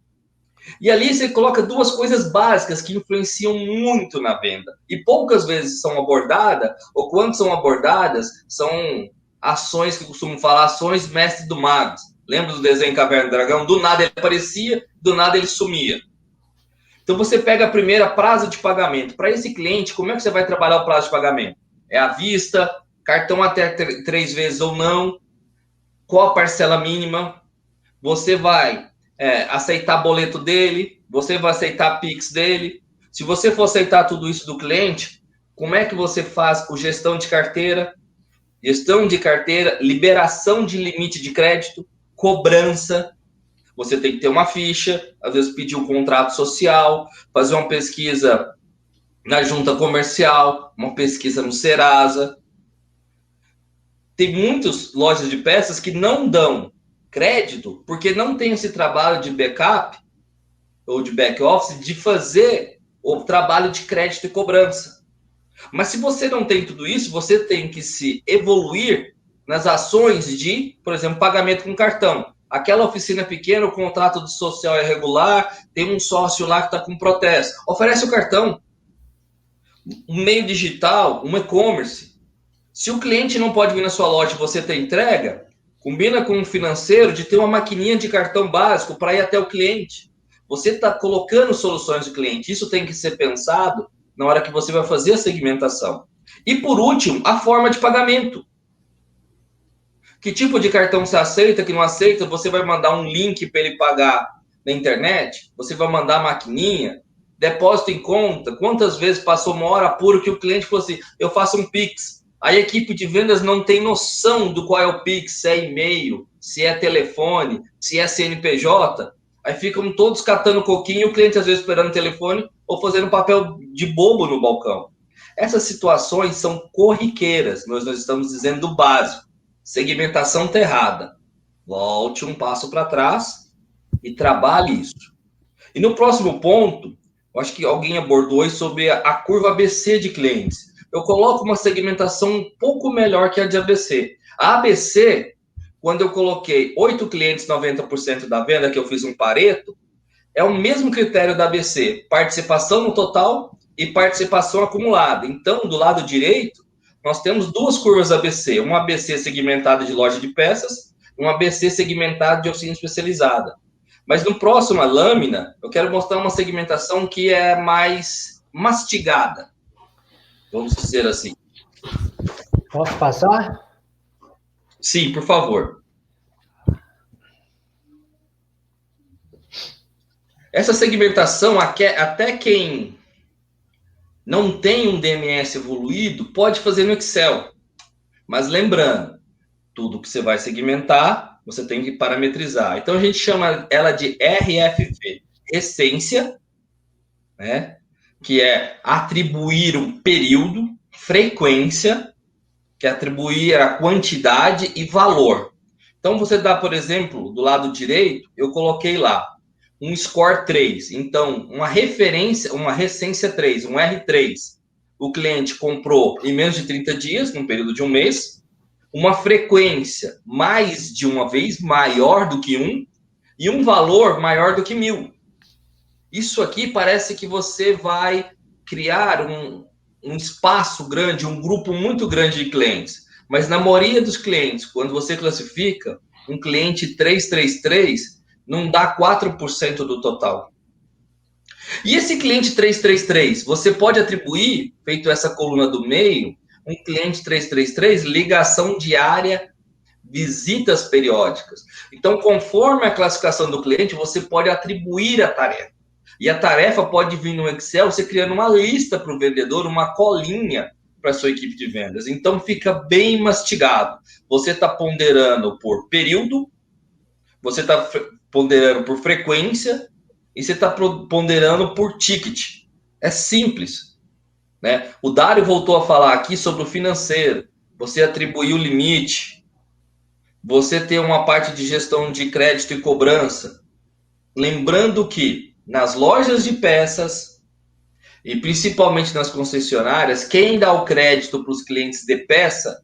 E ali você coloca 2 coisas básicas que influenciam muito na venda. E poucas vezes são abordadas, ou quando são abordadas, são ações que eu costumo falar, ações mestre do mago. Lembra do desenho Caverna do Dragão? Do nada ele aparecia, do nada ele sumia. Então você pega a primeira, prazo de pagamento. Para esse cliente, como é que você vai trabalhar o prazo de pagamento? É à vista, cartão até 3 vezes ou não, qual a parcela mínima, você vai aceitar boleto dele, você vai aceitar Pix dele. Se você for aceitar tudo isso do cliente, como é que você faz o gestão de carteira, liberação de limite de crédito, cobrança. Você tem que ter uma ficha, às vezes pedir um contrato social, fazer uma pesquisa na junta comercial, uma pesquisa no Serasa. Tem muitas lojas de peças que não dão crédito porque não tem esse trabalho de backup ou de back office de fazer o trabalho de crédito e cobrança. Mas se você não tem tudo isso, você tem que se evoluir nas ações de, por exemplo, pagamento com cartão. Aquela oficina pequena, o contrato de social é regular, tem um sócio lá que está com protesto. Oferece o cartão. Um meio digital, um e-commerce. Se o cliente não pode vir na sua loja e você tem entrega, combina com um financeiro de ter uma maquininha de cartão básico para ir até o cliente. Você está colocando soluções do cliente. Isso tem que ser pensado na hora que você vai fazer a segmentação. E por último, a forma de pagamento. Que tipo de cartão você aceita, que não aceita? Você vai mandar um link para ele pagar na internet? Você vai mandar a maquininha? Depósito em conta? Quantas vezes passou uma hora pura que o cliente falou assim, eu faço um Pix. A equipe de vendas não tem noção do qual é o Pix, se é e-mail, se é telefone, se é CNPJ. Aí ficam todos catando coquinho e o cliente às vezes esperando o telefone ou fazendo papel de bobo no balcão. Essas situações são corriqueiras, nós estamos dizendo do básico. Segmentação está errada. Volte um passo para trás e trabalhe isso. E no próximo ponto, eu acho que alguém abordou aí sobre a curva ABC de clientes. Eu coloco uma segmentação um pouco melhor que a de ABC. A ABC, quando eu coloquei 8 clientes, 90% da venda, que eu fiz um Pareto, é o mesmo critério da ABC, participação no total e participação acumulada. Então, do lado direito, nós temos duas curvas ABC, uma ABC segmentada de loja de peças e uma ABC segmentada de oficina especializada. Mas no próximo lâmina, eu quero mostrar uma segmentação que é mais mastigada, vamos dizer assim. Posso passar? Sim, por favor. Essa segmentação, até quem não tem um DMS evoluído, pode fazer no Excel. Mas lembrando, tudo que você vai segmentar, você tem que parametrizar. Então, a gente chama ela de RFV, essência, né? Que é atribuir um período, frequência, que é atribuir a quantidade e valor. Então, você dá, por exemplo, do lado direito, eu coloquei lá um score 3. Então, uma referência, uma recência 3, um R3. O cliente comprou em menos de 30 dias, num período de um mês, uma frequência mais de uma vez, maior do que 1, e um valor maior do que 1.000. Isso aqui parece que você vai criar um espaço grande, um grupo muito grande de clientes. Mas na maioria dos clientes, quando você classifica, um cliente 333 não dá 4% do total. E esse cliente 333, você pode atribuir, feito essa coluna do meio, um cliente 333, ligação diária, visitas periódicas. Então, conforme a classificação do cliente, você pode atribuir a tarefa. E a tarefa pode vir no Excel, você criando uma lista para o vendedor, uma colinha para a sua equipe de vendas. Então, fica bem mastigado. Você está ponderando por período, você está ponderando por frequência e você está ponderando por ticket. É simples, né? O Dário voltou a falar aqui sobre o financeiro. Você atribuir o limite. Você ter uma parte de gestão de crédito e cobrança. Lembrando que nas lojas de peças e principalmente nas concessionárias, quem dá o crédito para os clientes de peça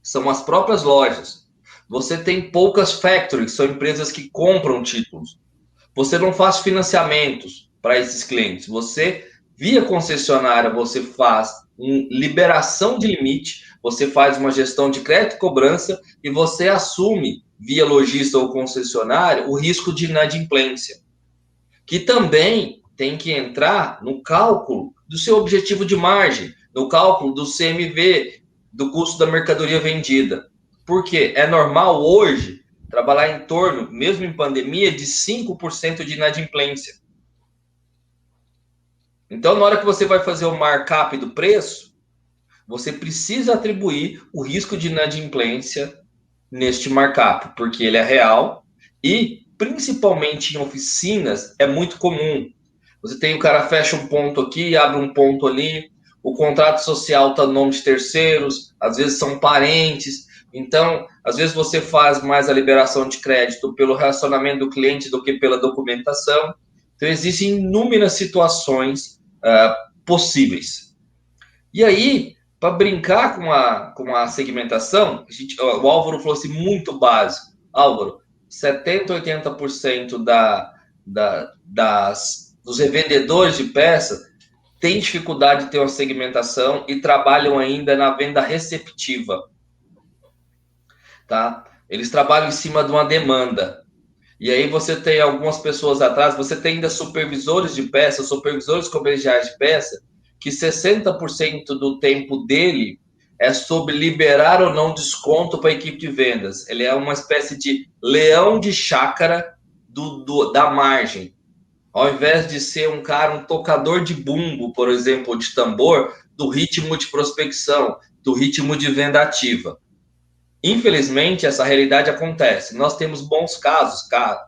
são as próprias lojas. Você tem poucas factories, são empresas que compram títulos. Você não faz financiamentos para esses clientes. Você, via concessionária, você faz uma liberação de limite, você faz uma gestão de crédito e cobrança e você assume, via lojista ou concessionário, o risco de inadimplência, que também tem que entrar no cálculo do seu objetivo de margem, no cálculo do CMV, do custo da mercadoria vendida. Porque é normal hoje trabalhar em torno, mesmo em pandemia, de 5% de inadimplência. Então, na hora que você vai fazer o markup do preço, você precisa atribuir o risco de inadimplência neste markup, porque ele é real E, principalmente em oficinas, é muito comum. Você tem o cara fecha um ponto aqui, abre um ponto ali, o contrato social está no nome de terceiros, às vezes são parentes. Então, às vezes você faz mais a liberação de crédito pelo relacionamento do cliente do que pela documentação. Então, existem inúmeras situações possíveis. E aí, para brincar com a segmentação, o Álvaro falou assim, muito básico. Álvaro, 70%, 80% dos revendedores de peça têm dificuldade de ter uma segmentação e trabalham ainda na venda receptiva. Tá? Eles trabalham em cima de uma demanda. E aí você tem algumas pessoas atrás, você tem ainda supervisores de peça, supervisores comerciais de peça, que 60% do tempo dele é sobre liberar ou não desconto para a equipe de vendas. Ele é uma espécie de leão de chácara da margem. Ao invés de ser um cara, um tocador de bumbo, por exemplo, de tambor, do ritmo de prospecção, do ritmo de venda ativa. Infelizmente, essa realidade acontece. Nós temos bons casos,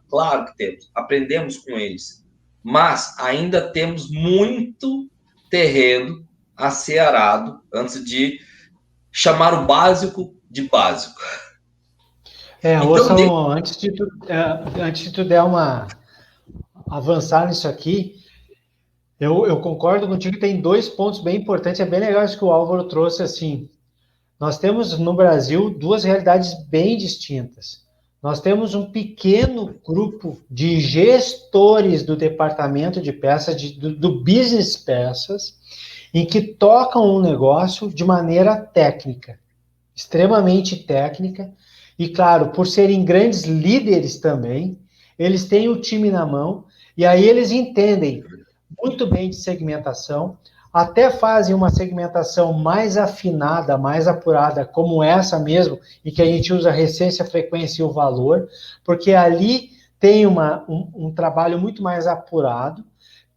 claro que temos, aprendemos com eles, mas ainda temos muito terreno a ser arado antes de chamar o básico de básico. Então, antes de tu der uma avançar nisso aqui, eu concordo contigo que tem 2 pontos bem importantes, é bem legal isso que o Álvaro trouxe, assim, nós temos no Brasil 2 realidades bem distintas. Nós temos um pequeno grupo de gestores do departamento de peças, do business peças, em que tocam um negócio de maneira técnica, extremamente técnica, e claro, por serem grandes líderes também, eles têm o time na mão, e aí eles entendem muito bem de segmentação, até fazem uma segmentação mais afinada, mais apurada, como essa mesmo, em que a gente usa a recência, a frequência e o valor, porque ali tem um trabalho muito mais apurado,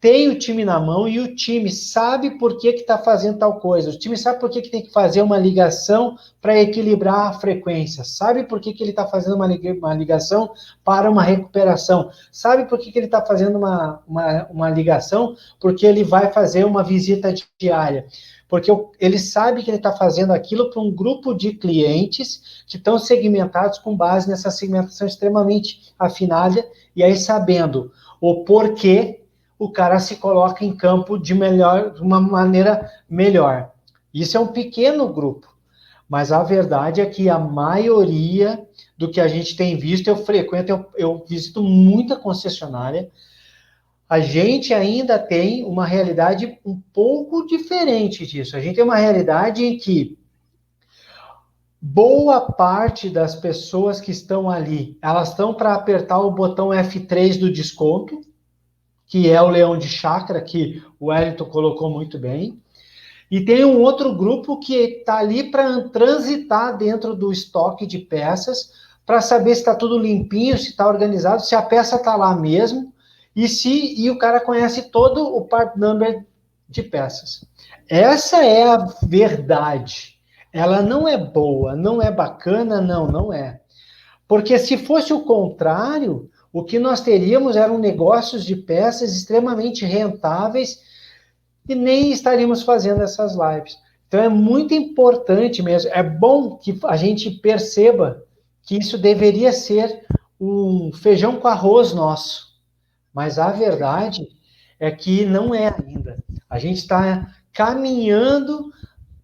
tem o time na mão e o time sabe por que está fazendo tal coisa. O time sabe por que tem que fazer uma ligação para equilibrar a frequência. Sabe por que ele está fazendo uma ligação para uma recuperação. Sabe por que ele está fazendo uma ligação? Porque ele vai fazer uma visita diária. Porque ele sabe que ele está fazendo aquilo para um grupo de clientes que estão segmentados com base nessa segmentação extremamente afinada, e aí sabendo o porquê o cara se coloca em campo de uma maneira melhor. Isso é um pequeno grupo, mas a verdade é que a maioria do que a gente tem visto, eu frequento, eu visito muita concessionária, a gente ainda tem uma realidade um pouco diferente disso. A gente tem uma realidade em que boa parte das pessoas que estão ali, elas estão para apertar o botão F3 do desconto, que é o leão de chácara, que o Wellington colocou muito bem. E tem um outro grupo que está ali para transitar dentro do estoque de peças, para saber se está tudo limpinho, se está organizado, se a peça está lá mesmo, e o cara conhece todo o part number de peças. Essa é a verdade. Ela não é boa, não é bacana, não é. Porque se fosse o contrário, o que nós teríamos eram negócios de peças extremamente rentáveis e nem estaríamos fazendo essas lives. Então é muito importante mesmo, é bom que a gente perceba que isso deveria ser um feijão com arroz nosso, mas a verdade é que não é ainda. A gente está caminhando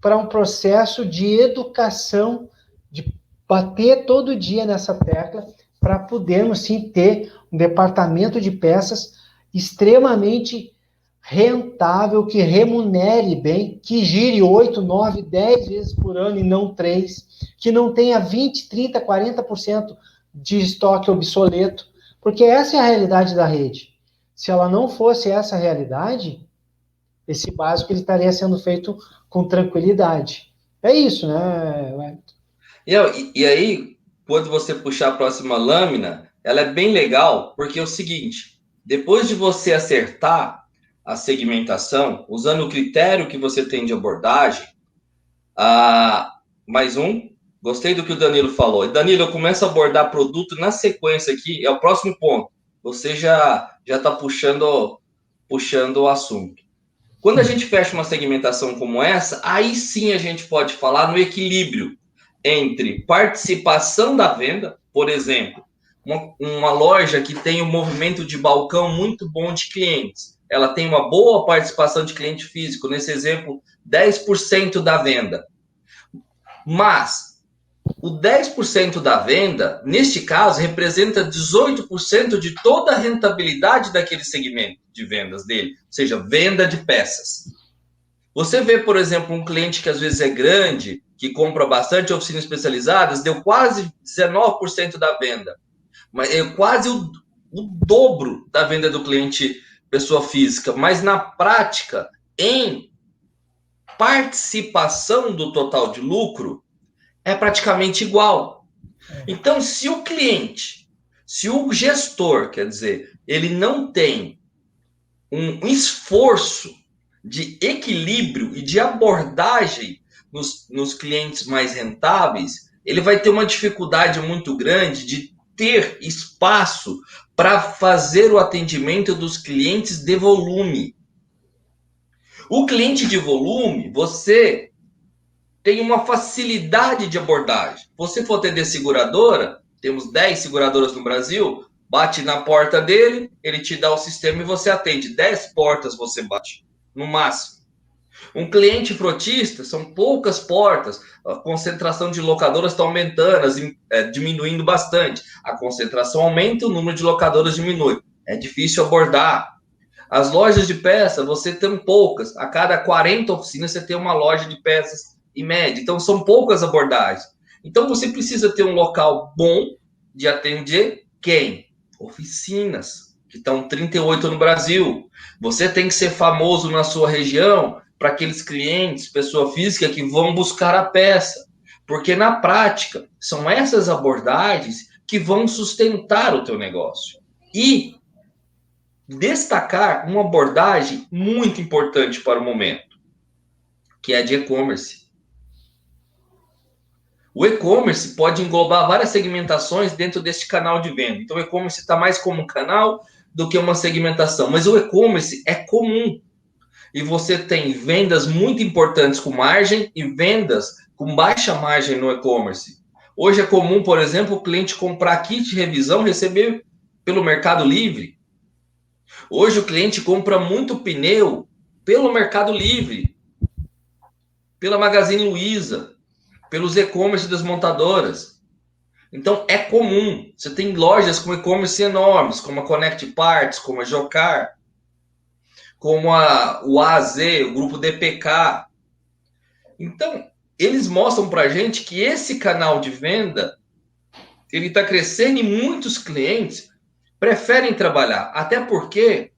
para um processo de educação, de bater todo dia nessa tecla, para podermos sim ter um departamento de peças extremamente rentável, que remunere bem, que gire 8, 9, 10 vezes por ano e não 3, que não tenha 20, 30, 40% de estoque obsoleto, porque essa é a realidade da rede. Se ela não fosse essa realidade, esse básico ele estaria sendo feito com tranquilidade. É isso, né, Wellington? E aí, quando você puxar a próxima lâmina, ela é bem legal, porque é o seguinte, depois de você acertar a segmentação, usando o critério que você tem de abordagem, mais um. Gostei do que o Danilo falou. E Danilo, eu começo a abordar produto na sequência aqui, é o próximo ponto. Você já está puxando o assunto. Quando a gente fecha uma segmentação como essa, aí sim a gente pode falar no equilíbrio entre participação da venda, por exemplo, uma loja que tem um movimento de balcão muito bom de clientes. Ela tem uma boa participação de cliente físico, nesse exemplo, 10% da venda. Mas o 10% da venda, neste caso, representa 18% de toda a rentabilidade daquele segmento de vendas dele, ou seja, venda de peças. Você vê, por exemplo, um cliente que às vezes é grande, que compra bastante oficinas especializadas, deu quase 19% da venda, mas é quase o dobro da venda do cliente pessoa física, mas na prática, em participação do total de lucro, é praticamente igual. Então, se o gestor, quer dizer, ele não tem um esforço de equilíbrio e de abordagem nos clientes mais rentáveis, ele vai ter uma dificuldade muito grande de ter espaço para fazer o atendimento dos clientes de volume. O cliente de volume, você tem uma facilidade de abordagem. Você for atender seguradora, temos 10 seguradoras no Brasil, bate na porta dele, ele te dá o sistema e você atende. 10 portas você bate, no máximo. Um cliente frotista, são poucas portas, a concentração de locadoras está aumentando, diminuindo bastante. A concentração aumenta, o número de locadoras diminui. É difícil abordar. As lojas de peça, você tem poucas. A cada 40 oficinas, você tem uma loja de peças em média. Então, são poucas abordagens. Então, você precisa ter um local bom de atender quem? Oficinas, que estão 38 no Brasil. Você tem que ser famoso na sua região para aqueles clientes, pessoa física, que vão buscar a peça. Porque, na prática, são essas abordagens que vão sustentar o teu negócio. E destacar uma abordagem muito importante para o momento, que é a de e-commerce. O e-commerce pode englobar várias segmentações dentro deste canal de venda. Então, o e-commerce está mais como um canal do que uma segmentação. Mas o e-commerce é comum. E você tem vendas muito importantes com margem e vendas com baixa margem no e-commerce. Hoje é comum, por exemplo, o cliente comprar kit de revisão e receber pelo Mercado Livre. Hoje o cliente compra muito pneu pelo Mercado Livre, pela Magazine Luiza, pelos e-commerce das montadoras. Então é comum. Você tem lojas com e-commerce enormes, como a Connect Parts, como a Jocar, como o AZ, o grupo DPK. Então, eles mostram para a gente que esse canal de venda ele está crescendo e muitos clientes preferem trabalhar, até porque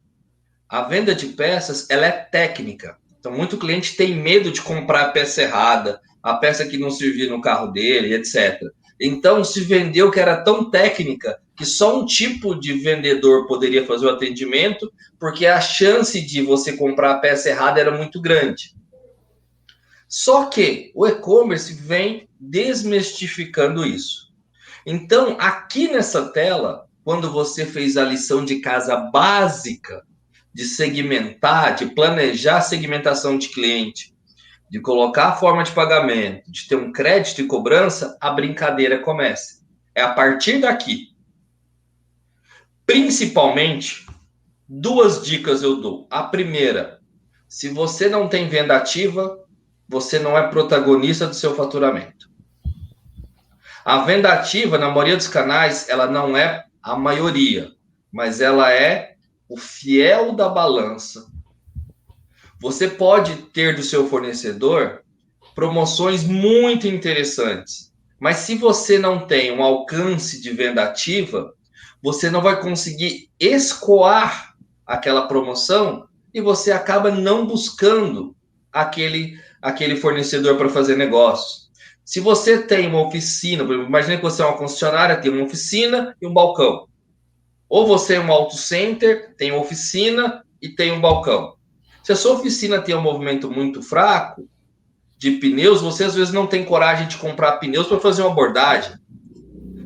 a venda de peças ela é técnica. Então, muito cliente tem medo de comprar a peça errada, a peça que não servia no carro dele, etc. Então, se vendeu que era tão técnica que só um tipo de vendedor poderia fazer o atendimento, porque a chance de você comprar a peça errada era muito grande. Só que o e-commerce vem desmistificando isso. Então, aqui nessa tela, quando você fez a lição de casa básica, de segmentar, de planejar a segmentação de cliente, de colocar a forma de pagamento, de ter um crédito e cobrança, a brincadeira começa. É a partir daqui. Principalmente, duas dicas eu dou. A primeira, se você não tem venda ativa, você não é protagonista do seu faturamento. A venda ativa, na maioria dos canais, ela não é a maioria, mas ela é o fiel da balança. Você pode ter do seu fornecedor promoções muito interessantes, mas se você não tem um alcance de venda ativa, você não vai conseguir escoar aquela promoção e você acaba não buscando aquele fornecedor para fazer negócios. Se você tem uma oficina, imagine que você é uma concessionária, tem uma oficina e um balcão. Ou você é um auto center, tem uma oficina e tem um balcão. Se a sua oficina tem um movimento muito fraco, de pneus, você às vezes não tem coragem de comprar pneus para fazer uma abordagem.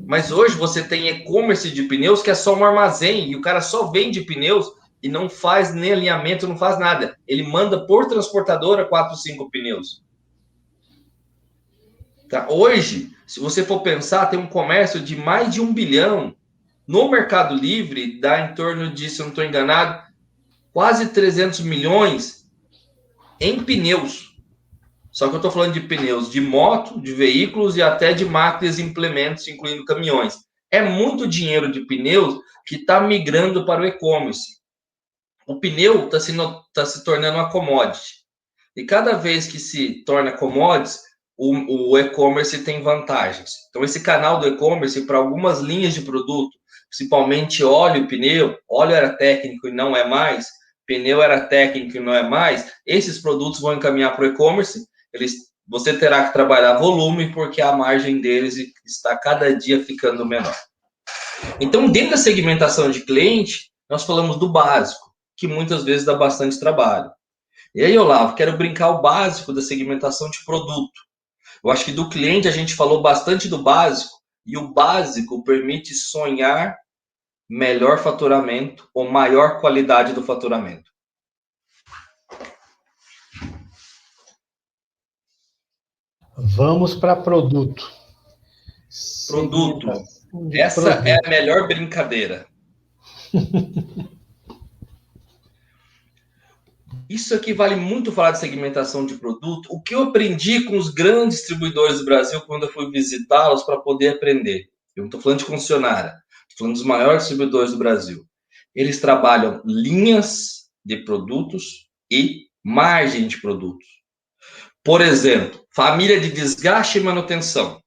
Mas hoje você tem e-commerce de pneus que é só um armazém e o cara só vende pneus e não faz nem alinhamento, não faz nada. Ele manda por transportadora 4, 5 pneus. Tá? Hoje, se você for pensar, tem um comércio de mais de 1 bilhão. No Mercado Livre, dá em torno de, se eu não estou enganado, quase 300 milhões em pneus. Só que eu estou falando de pneus de moto, de veículos e até de máquinas e implementos, incluindo caminhões. É muito dinheiro de pneus que está migrando para o e-commerce. O pneu está se tornando uma commodity. E cada vez que se torna commodities, o e-commerce tem vantagens. Então, esse canal do e-commerce, para algumas linhas de produto, principalmente óleo e pneu, óleo era técnico e não é mais, pneu era técnico e não é mais, esses produtos vão encaminhar para o e-commerce, você terá que trabalhar volume, porque a margem deles está cada dia ficando menor. Então, dentro da segmentação de cliente, nós falamos do básico, que muitas vezes dá bastante trabalho. E aí, Olavo, quero brincar o básico da segmentação de produto. Eu acho que do cliente a gente falou bastante do básico, e o básico permite sonhar melhor faturamento ou maior qualidade do faturamento. Vamos para produto. Produto. Essa é a melhor brincadeira. Isso aqui vale muito falar de segmentação de produto. O que eu aprendi com os grandes distribuidores do Brasil quando eu fui visitá-los para poder aprender. Eu não estou falando de concessionária, estou falando dos maiores distribuidores do Brasil. Eles trabalham linhas de produtos e margem de produtos. Por exemplo, família de desgaste e manutenção.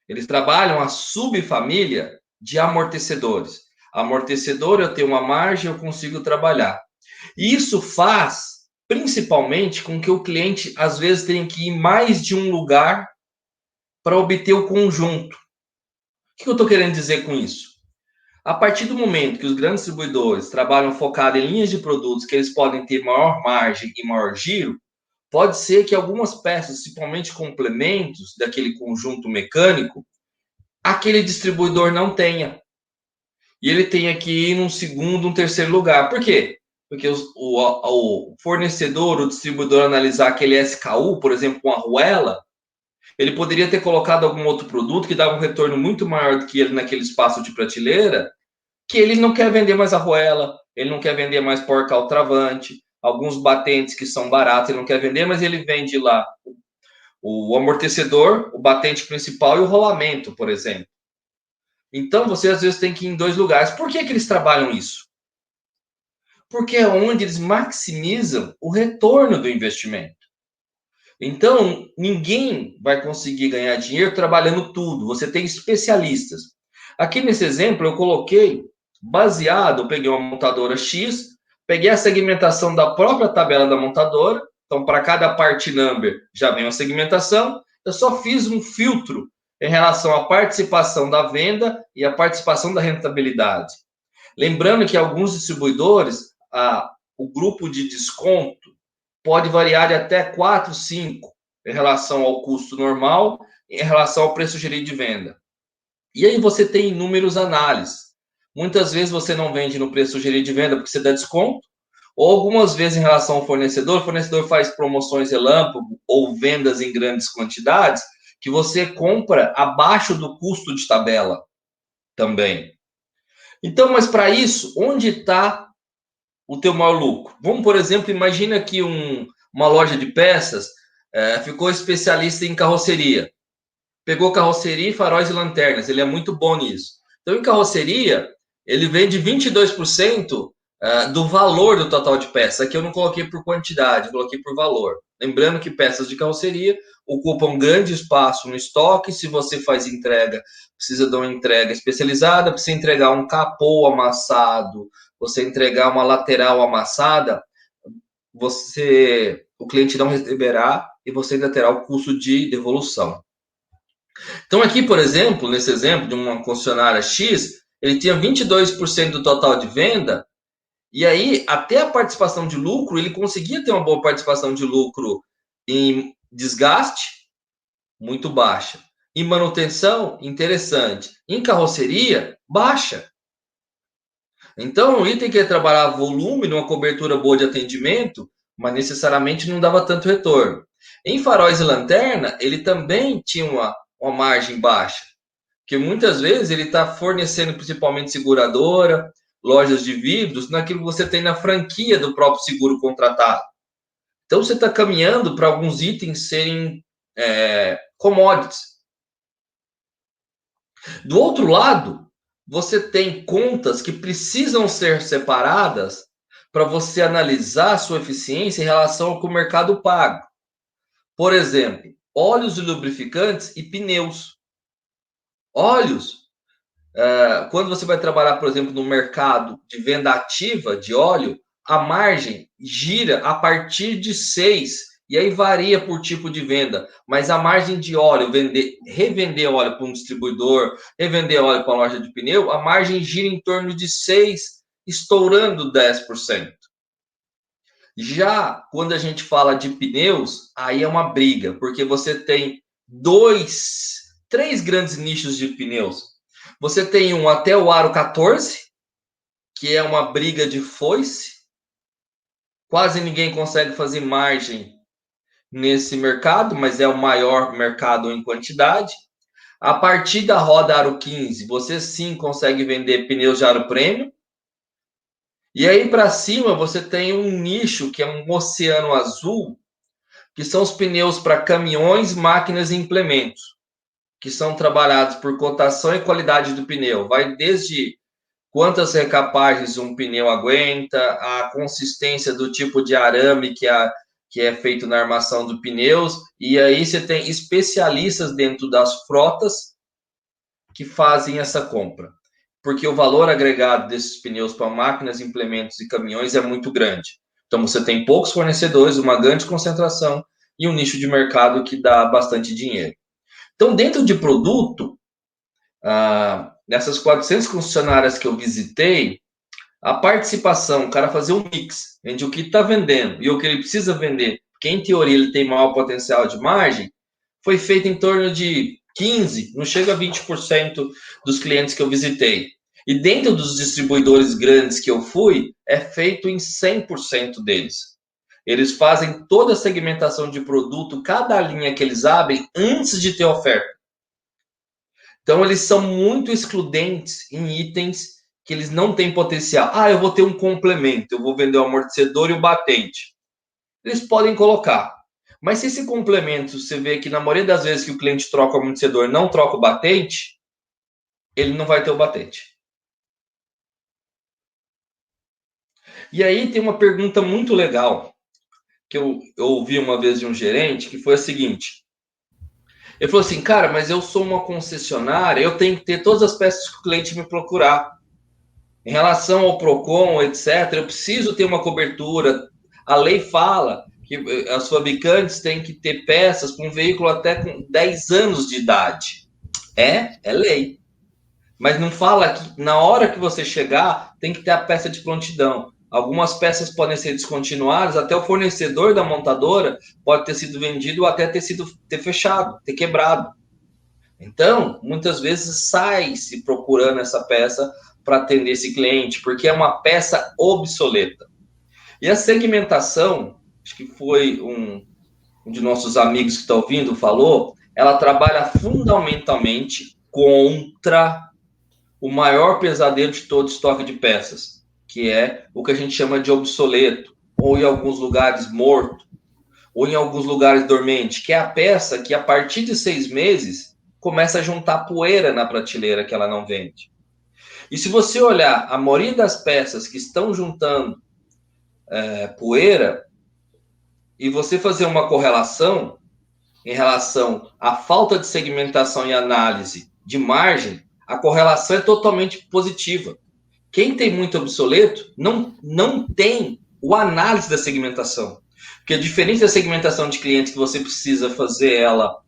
Eles trabalham a subfamília de amortecedores. Amortecedor, eu tenho uma margem, eu consigo trabalhar. E isso faz, principalmente, com que o cliente, às vezes, tenha que ir mais de um lugar para obter o conjunto. O que eu estou querendo dizer com isso? A partir do momento que os grandes distribuidores trabalham focado em linhas de produtos que eles podem ter maior margem e maior giro, pode ser que algumas peças, principalmente complementos daquele conjunto mecânico, aquele distribuidor não tenha. E ele tenha que ir num segundo, um terceiro lugar. Por quê? Porque o fornecedor, o distribuidor analisar aquele SKU, por exemplo, com a arruela, ele poderia ter colocado algum outro produto que dava um retorno muito maior do que ele naquele espaço de prateleira, que ele não quer vender mais arruela, ele não quer vender mais porca-altravante, alguns batentes que são baratos ele não quer vender, mas ele vende lá o amortecedor, o batente principal e o rolamento, por exemplo. Então, você às vezes tem que ir em dois lugares. Por que eles trabalham isso? Porque é onde eles maximizam o retorno do investimento. Então, ninguém vai conseguir ganhar dinheiro trabalhando tudo. Você tem especialistas. Aqui nesse exemplo, eu coloquei, baseado, eu peguei uma montadora X, peguei a segmentação da própria tabela da montadora. Então, para cada part number já vem uma segmentação. Eu só fiz um filtro em relação à participação da venda e à participação da rentabilidade. Lembrando que alguns distribuidores, o grupo de desconto pode variar de até 4, 5 em relação ao custo normal, em relação ao preço gerido de venda. E aí você tem inúmeros análises. Muitas vezes você não vende no preço gerido de venda porque você dá desconto, ou algumas vezes em relação ao fornecedor, o fornecedor faz promoções relâmpago ou vendas em grandes quantidades, que você compra abaixo do custo de tabela também. Então, mas para isso, onde está o teu maior lucro? Vamos, por exemplo, imagina que uma loja de peças ficou especialista em carroceria. Pegou carroceria, faróis e lanternas. Ele é muito bom nisso. Então, em carroceria, ele vende 22% do valor do total de peças. Aqui eu não coloquei por quantidade, coloquei por valor. Lembrando que peças de carroceria ocupam grande espaço no estoque. Se você faz entrega, precisa de uma entrega especializada, precisa entregar um capô amassado, você entregar uma lateral amassada, o cliente não receberá e você ainda terá o custo de devolução. Então aqui, por exemplo, nesse exemplo de uma concessionária X, ele tinha 22% do total de venda, e aí até a participação de lucro, ele conseguia ter uma boa participação de lucro em desgaste, muito baixa. Em manutenção, interessante. Em carroceria, baixa. Então, o item que ia trabalhar volume numa cobertura boa de atendimento, mas necessariamente não dava tanto retorno. Em faróis e lanterna, ele também tinha uma margem baixa, porque muitas vezes ele está fornecendo principalmente seguradora, lojas de vidros, naquilo que você tem na franquia do próprio seguro contratado. Então, você está caminhando para alguns itens serem commodities. Do outro lado, você tem contas que precisam ser separadas para você analisar a sua eficiência em relação ao que o mercado paga. Por exemplo, óleos e lubrificantes e pneus. Óleos, quando você vai trabalhar, por exemplo, no mercado de venda ativa de óleo, a margem gira a partir de 6, e aí varia por tipo de venda, mas a margem de óleo, revender óleo para um distribuidor, revender óleo para uma loja de pneu, a margem gira em torno de 6, estourando 10%. Já quando a gente fala de pneus, aí é uma briga, porque você tem três grandes nichos de pneus. Você tem um até o aro 14, que é uma briga de foice. Quase ninguém consegue fazer margem nesse mercado, mas é o maior mercado em quantidade. A partir da roda aro 15, você sim consegue vender pneus de aro prêmio. E aí para cima você tem um nicho que é um oceano azul, que são os pneus para caminhões, máquinas e implementos, que são trabalhados por cotação e qualidade do pneu. Vai desde quantas recapagens um pneu aguenta, a consistência do tipo de arame que é feito na armação dos pneus, e aí você tem especialistas dentro das frotas que fazem essa compra, porque o valor agregado desses pneus para máquinas, implementos e caminhões é muito grande. Então você tem poucos fornecedores, uma grande concentração e um nicho de mercado que dá bastante dinheiro. Então, dentro de produto, nessas 400 concessionárias que eu visitei, a participação, o cara fazer um mix entre o que está vendendo e o que ele precisa vender, porque em teoria ele tem maior potencial de margem, foi feito em torno de 15%, não chega a 20% dos clientes que eu visitei. E dentro dos distribuidores grandes que eu fui, é feito em 100% deles. Eles fazem toda a segmentação de produto, cada linha que eles abrem, antes de ter oferta. Então, eles são muito excludentes em itens que eles não têm potencial. Eu vou ter um complemento, eu vou vender o amortecedor e o batente. Eles podem colocar. Mas se esse complemento, você vê que na maioria das vezes que o cliente troca o amortecedor, não troca o batente, ele não vai ter o batente. E aí tem uma pergunta muito legal, que eu ouvi uma vez de um gerente, que foi a seguinte. Ele falou assim, cara, mas eu sou uma concessionária, eu tenho que ter todas as peças que o cliente me procurar. Em relação ao PROCON, etc., eu preciso ter uma cobertura. A lei fala que as fabricantes têm que ter peças para um veículo até com 10 anos de idade. É lei. Mas não fala que na hora que você chegar, tem que ter a peça de prontidão. Algumas peças podem ser descontinuadas, até o fornecedor da montadora pode ter sido vendido ou até ter fechado, ter quebrado. Então, muitas vezes sai-se procurando essa peça para atender esse cliente, porque é uma peça obsoleta. E a segmentação, acho que foi um de nossos amigos que está ouvindo falou, ela trabalha fundamentalmente contra o maior pesadelo de todo estoque de peças, que é o que a gente chama de obsoleto, ou em alguns lugares morto, ou em alguns lugares dormente, que é a peça que a partir de 6 meses começa a juntar poeira na prateleira que ela não vende. E se você olhar a maioria das peças que estão juntando poeira, e você fazer uma correlação em relação à falta de segmentação e análise de margem, a correlação é totalmente positiva. Quem tem muito obsoleto não tem o análise da segmentação. Porque diferente da segmentação de clientes que você precisa fazer ela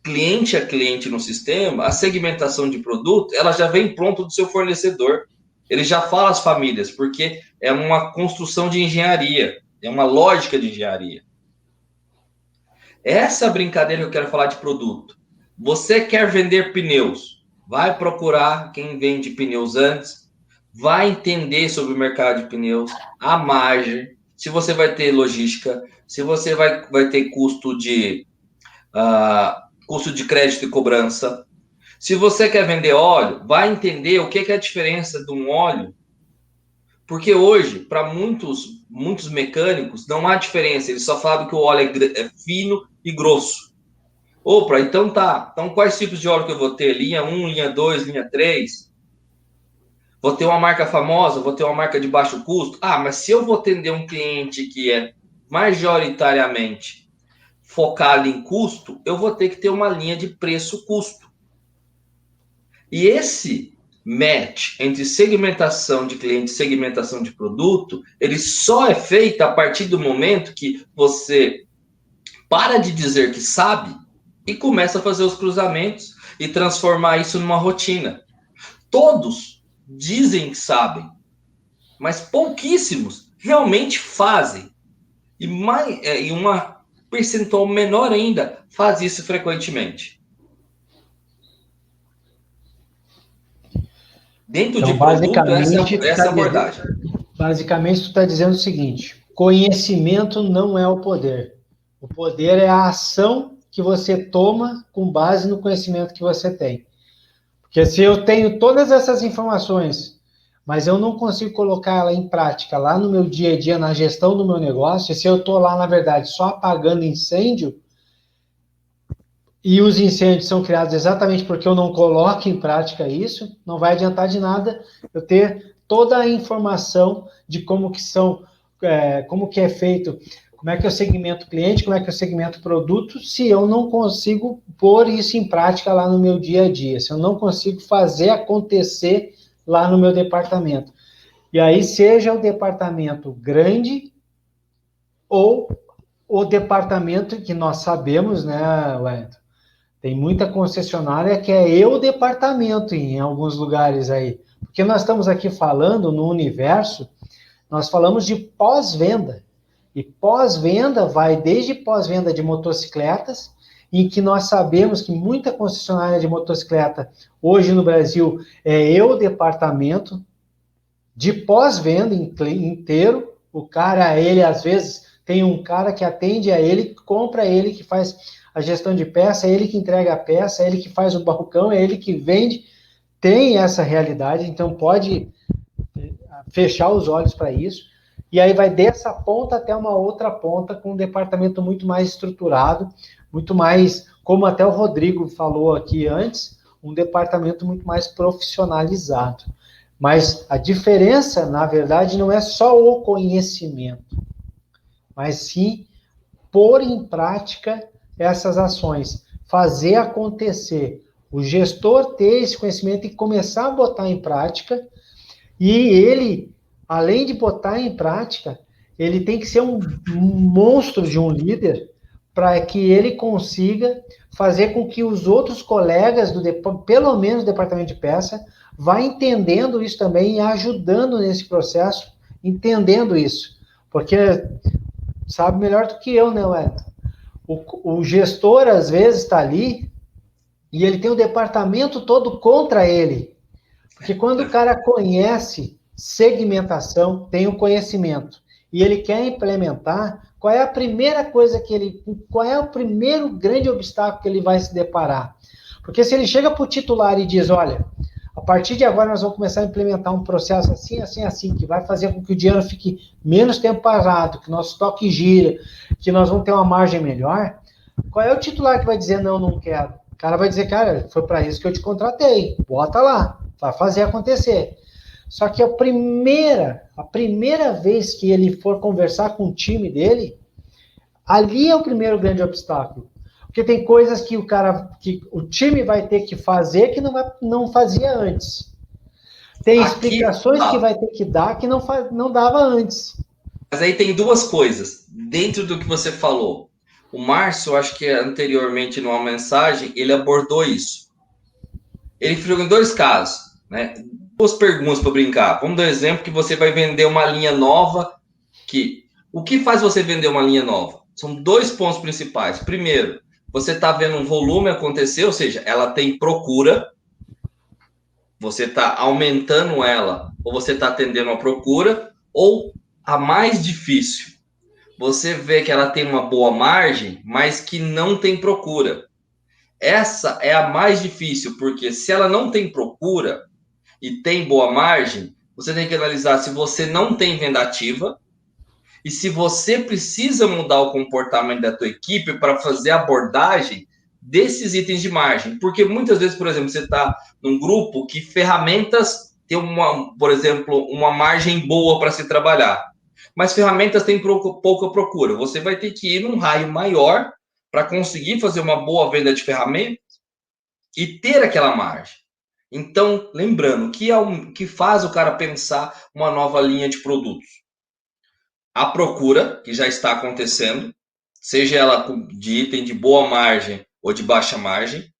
cliente a cliente no sistema, a segmentação de produto, ela já vem pronto do seu fornecedor. Ele já fala as famílias, porque é uma construção de engenharia, é uma lógica de engenharia. Essa brincadeira que eu quero falar de produto. Você quer vender pneus? Vai procurar quem vende pneus antes, vai entender sobre o mercado de pneus, a margem, se você vai ter logística, se você vai ter custo de crédito e cobrança. Se você quer vender óleo, vai entender o que é a diferença de um óleo. Porque hoje, para muitos mecânicos, não há diferença. Eles só falam que o óleo é fino e grosso. Opa, então tá. Então quais tipos de óleo que eu vou ter? Linha 1, linha 2, linha 3? Vou ter uma marca famosa? Vou ter uma marca de baixo custo? Ah, mas se eu vou atender um cliente que é majoritariamente focado em custo, eu vou ter que ter uma linha de preço-custo. E esse match entre segmentação de cliente e segmentação de produto, ele só é feito a partir do momento que você para de dizer que sabe e começa a fazer os cruzamentos e transformar isso numa rotina. Todos dizem que sabem, mas pouquíssimos realmente fazem. E uma percentual menor ainda faz isso frequentemente. Dentro Então, de produto, basicamente, essa é a abordagem. basicamente, tu está dizendo o seguinte: conhecimento não é o poder. O poder é a ação que você toma com base no conhecimento que você tem. Porque se eu tenho todas essas informações, mas eu não consigo colocar ela em prática lá no meu dia a dia, na gestão do meu negócio, e se eu estou lá, na verdade, só apagando incêndio, e os incêndios são criados exatamente porque eu não coloco em prática isso, não vai adiantar de nada eu ter toda a informação de como que são, como que é feito, como é que eu segmento cliente, como é que eu segmento produto, se eu não consigo pôr isso em prática lá no meu dia a dia, se eu não consigo fazer acontecer lá no meu departamento. E aí, seja o departamento grande ou o departamento que nós sabemos, né, Wellington? Tem muita concessionária que é eu departamento em alguns lugares aí. Porque nós estamos aqui falando no universo, nós falamos de pós-venda. E pós-venda vai desde pós-venda de motocicletas, em que nós sabemos que muita concessionária de motocicleta hoje no Brasil é eu departamento de pós-venda inteiro. O cara, ele às vezes tem um cara que atende a ele, compra ele, que faz a gestão de peça, é ele que entrega a peça, é ele que faz o balcão, é ele que vende. Tem essa realidade, então pode fechar os olhos para isso. E aí vai dessa ponta até uma outra ponta, com um departamento muito mais estruturado, muito mais, como até o Rodrigo falou aqui antes, um departamento muito mais profissionalizado. Mas a diferença, na verdade, não é só o conhecimento, mas sim pôr em prática essas ações, fazer acontecer. O gestor ter esse conhecimento e começar a botar em prática, e ele, além de botar em prática, ele tem que ser um monstro de um líder para que ele consiga fazer com que os outros colegas, pelo menos do departamento de peça, vá entendendo isso também e ajudando nesse processo, entendendo isso. Porque sabe melhor do que eu, né, Wellington? O gestor, às vezes, está ali e ele tem o departamento todo contra ele. Porque quando o cara conhece segmentação, tem o conhecimento, e ele quer implementar, qual é a primeira coisa qual é o primeiro grande obstáculo que ele vai se deparar? Porque se ele chega para o titular e diz, olha, a partir de agora nós vamos começar a implementar um processo assim, assim, assim, que vai fazer com que o dinheiro fique menos tempo parado, que o nosso estoque gira, que nós vamos ter uma margem melhor, qual é o titular que vai dizer, não, não quero? O cara vai dizer, cara, foi para isso que eu te contratei, bota lá, vai fazer acontecer. Só que a primeira vez que ele for conversar com o time dele, ali é o primeiro grande obstáculo. Porque tem coisas que o time vai ter que fazer que não fazia antes. Tem explicações que vai ter que dar que não dava antes. Mas aí tem duas coisas dentro do que você falou. O Márcio, acho que anteriormente numa mensagem, ele abordou isso. Ele ficou em dois casos, né? Duas perguntas para brincar. Vamos dar um exemplo que você vai vender uma linha nova que O que faz você vender uma linha nova? São 2 pontos principais. Primeiro, você está vendo um volume acontecer, ou seja, ela tem procura, você está aumentando ela, ou você está atendendo a procura, ou a mais difícil, você vê que ela tem uma boa margem, mas que não tem procura. Essa é a mais difícil, porque se ela não tem procura e tem boa margem, você tem que analisar se você não tem venda ativa e se você precisa mudar o comportamento da tua equipe para fazer a abordagem desses itens de margem. Porque muitas vezes, por exemplo, você está num grupo que ferramentas tem por exemplo, uma margem boa para se trabalhar, mas ferramentas têm pouca procura. Você vai ter que ir num raio maior para conseguir fazer uma boa venda de ferramentas e ter aquela margem. Então, lembrando, que faz o cara pensar uma nova linha de produtos? A procura, que já está acontecendo, seja ela de item de boa margem ou de baixa margem.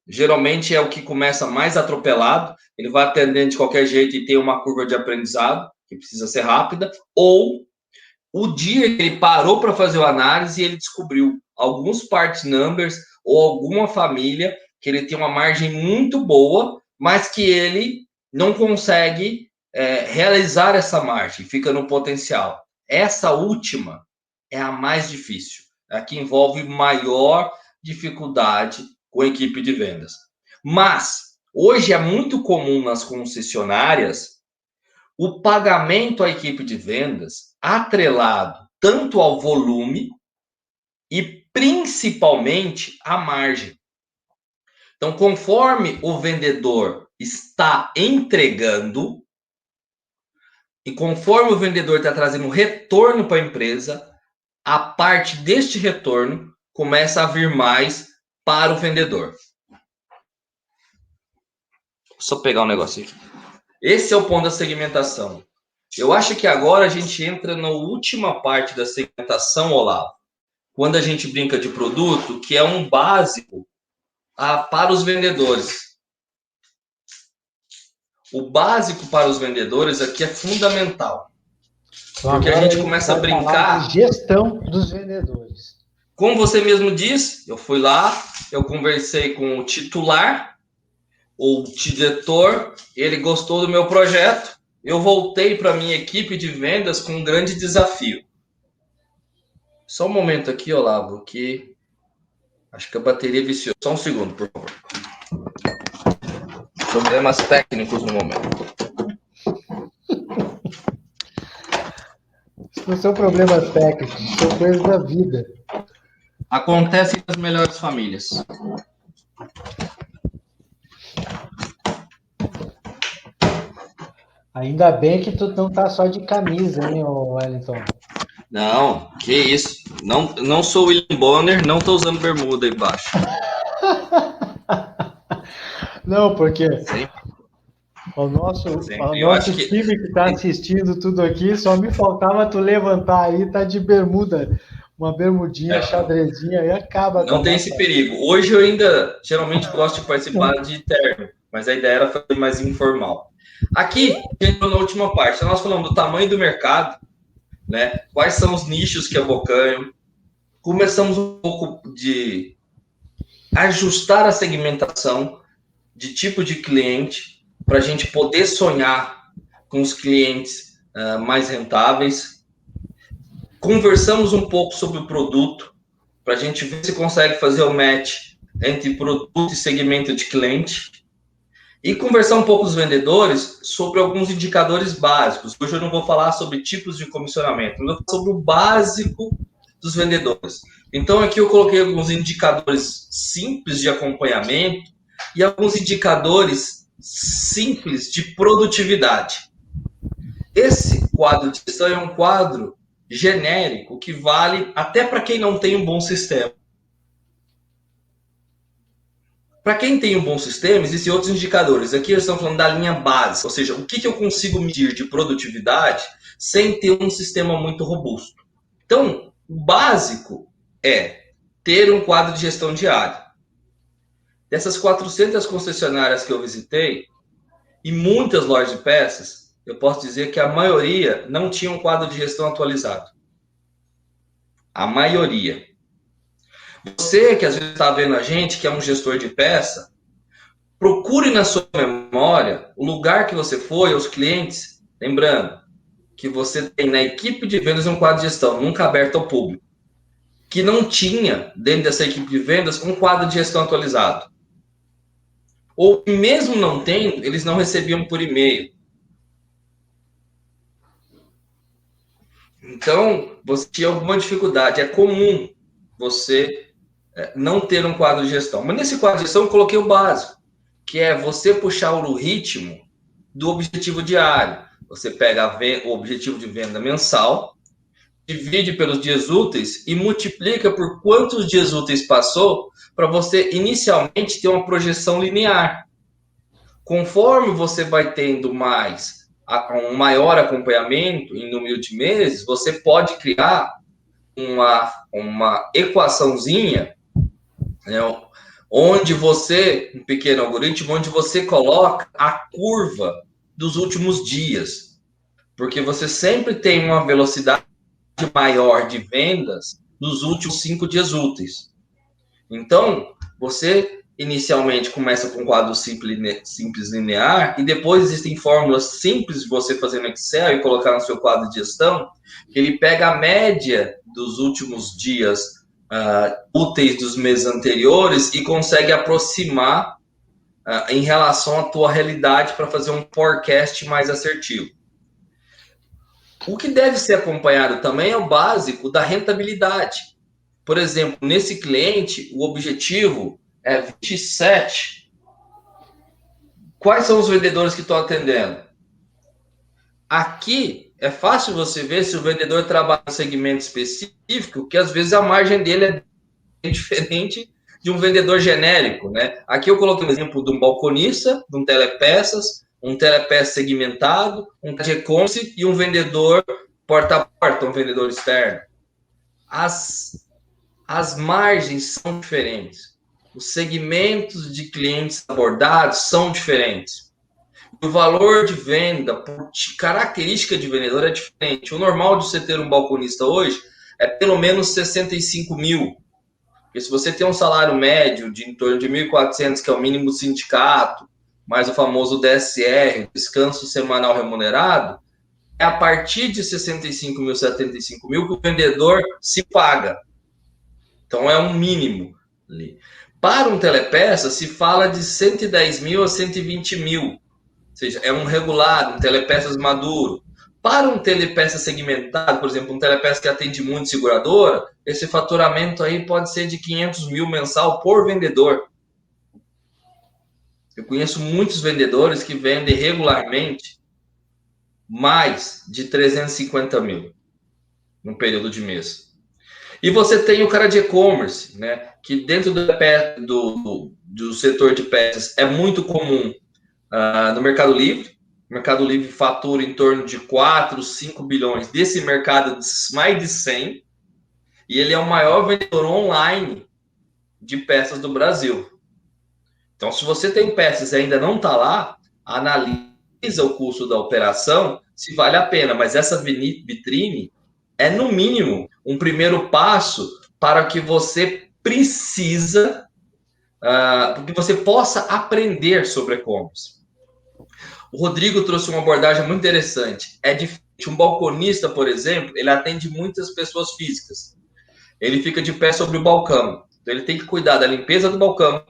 Geralmente é o que começa mais atropelado, ele vai atendendo de qualquer jeito e tem uma curva de aprendizado, que precisa ser rápida, ou o dia que ele parou para fazer a análise e ele descobriu alguns part numbers ou alguma família que ele tem uma margem muito boa, mas que ele não consegue realizar essa margem, fica no potencial. Essa última é a mais difícil, a que envolve maior dificuldade com a equipe de vendas. Mas hoje é muito comum nas concessionárias o pagamento à equipe de vendas atrelado tanto ao volume e principalmente à margem. Então, conforme o vendedor está entregando e conforme o vendedor está trazendo retorno para a empresa, a parte deste retorno começa a vir mais para o vendedor. Só pegar um negócio aqui. Esse é o ponto da segmentação. Eu acho que agora a gente entra na última parte da segmentação, Olavo, quando a gente brinca de produto, que é um básico para os vendedores. O básico para os vendedores aqui é fundamental. Então, porque a gente começa a brincar... de gestão dos vendedores. Como você mesmo diz, eu fui lá, eu conversei com o titular, o diretor, ele gostou do meu projeto, eu voltei para a minha equipe de vendas com um grande desafio. Só um momento aqui, Olavo, que acho que a bateria viciou. Só um segundo, por favor. Problemas técnicos no momento. Isso não são problemas técnicos, são coisas da vida. Acontecem nas melhores famílias. Ainda bem que tu não tá só de camisa, hein, Wellington? Não, que isso. Não sou William Bonner, não tô usando bermuda aí embaixo. Não, porque Sempre. o nosso que... time que tá assistindo tudo aqui, só me faltava tu levantar aí, tá de bermuda, uma bermudinha, xadrezinha, e acaba. Não tem esse perigo. Hoje eu ainda, geralmente, gosto de participar de terno, mas a ideia era fazer mais informal. Aqui, entrou na última parte, nós falamos do tamanho do mercado, né? Quais são os nichos que abocanham. Começamos um pouco de ajustar a segmentação de tipo de cliente para a gente poder sonhar com os clientes mais rentáveis. Conversamos um pouco sobre o produto para a gente ver se consegue fazer o match entre produto e segmento de cliente. E conversar um pouco com os vendedores sobre alguns indicadores básicos. Hoje eu não vou falar sobre tipos de comissionamento, eu vou falar sobre o básico dos vendedores. Então aqui eu coloquei alguns indicadores simples de acompanhamento e alguns indicadores simples de produtividade. Esse quadro de gestão é um quadro genérico que vale até para quem não tem um bom sistema. Para quem tem um bom sistema, existem outros indicadores. Aqui eles estão falando da linha básica, ou seja, o que eu consigo medir de produtividade sem ter um sistema muito robusto. Então, o básico é ter um quadro de gestão diária. Dessas 400 concessionárias que eu visitei, e muitas lojas de peças, eu posso dizer que a maioria não tinha um quadro de gestão atualizado. A maioria. Você que às vezes está vendo a gente, que é um gestor de peça, procure na sua memória o lugar que você foi, os clientes, lembrando que você tem na equipe de vendas um quadro de gestão, nunca aberto ao público, que não tinha, dentro dessa equipe de vendas, um quadro de gestão atualizado. Ou mesmo não tendo, eles não recebiam por e-mail. Então, você tinha alguma dificuldade. É comum você não ter um quadro de gestão. Mas nesse quadro de gestão eu coloquei o básico, que é você puxar o ritmo do objetivo diário. Você pega o objetivo de venda mensal, divide pelos dias úteis e multiplica por quantos dias úteis passou para você inicialmente ter uma projeção linear. Conforme você vai tendo um maior acompanhamento em número de meses, você pode criar uma equaçãozinha, né, onde um pequeno algoritmo, onde você coloca a curva dos últimos dias. Porque você sempre tem uma velocidade maior de vendas nos últimos 5 dias úteis. Então, você inicialmente começa com um quadro simples linear e depois existem fórmulas simples de você fazer no Excel e colocar no seu quadro de gestão, que ele pega a média dos últimos dias úteis dos meses anteriores e consegue aproximar em relação à tua realidade para fazer um forecast mais assertivo. O que deve ser acompanhado também é o básico da rentabilidade. Por exemplo, nesse cliente, o objetivo é 27. Quais são os vendedores que estão atendendo? Aqui é fácil você ver se o vendedor trabalha em um segmento específico, que às vezes a margem dele é diferente de um vendedor genérico, né? Aqui eu coloquei um exemplo de um balconista, de um telepeças segmentado, um e-commerce e um vendedor porta a porta, um vendedor externo. As margens são diferentes. Os segmentos de clientes abordados são diferentes. O valor de venda, por característica de vendedor, é diferente. O normal de você ter um balconista hoje é pelo menos 65 mil. Porque se você tem um salário médio de em torno de 1.400, que é o mínimo do sindicato, mais o famoso DSR, descanso semanal remunerado, é a partir de 65 mil, 75 mil que o vendedor se paga. Então, é um mínimo ali. Para um telepeça, se fala de 110 mil a 120 mil. Ou seja, é um regular, um telepeças maduro. Para um telepeça segmentado, por exemplo, um telepeça que atende muito seguradora, esse faturamento aí pode ser de 500 mil mensal por vendedor. Eu conheço muitos vendedores que vendem regularmente mais de 350 mil no período de mês. E você tem o cara de e-commerce, né, que dentro do setor de peças é muito comum no Mercado Livre. O Mercado Livre fatura em torno de 4, 5 bilhões desse mercado, mais de 100. E ele é o maior vendedor online de peças do Brasil. Então, se você tem peças e ainda não está lá, analisa o custo da operação, se vale a pena. Mas essa vitrine é, no mínimo, um primeiro passo para que você precisa, porque você possa aprender sobre e-commerce. O Rodrigo trouxe uma abordagem muito interessante. É diferente. Um balconista, por exemplo, ele atende muitas pessoas físicas. Ele fica de pé sobre o balcão. Então, ele tem que cuidar da limpeza do balcão.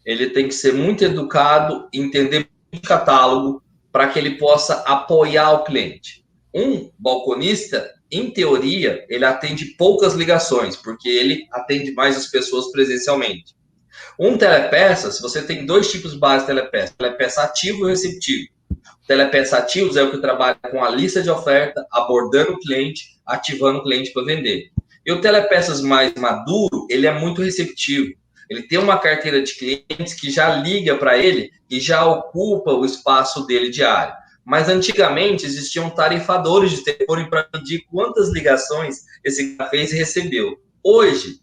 Ele tem que ser muito educado, entender o catálogo, para que ele possa apoiar o cliente. Um balconista, em teoria, ele atende poucas ligações, porque ele atende mais as pessoas presencialmente. Um telepeça, você tem dois tipos básicos de telepeça. Telepeça ativo e receptivo. Telepeça ativos é o que trabalha com a lista de oferta, abordando o cliente, ativando o cliente para vender. E o telepeças mais maduro, ele é muito receptivo. Ele tem uma carteira de clientes que já liga para ele e já ocupa o espaço dele diário. Mas antigamente existiam tarifadores de telefone para medir quantas ligações esse cara fez e recebeu. Hoje,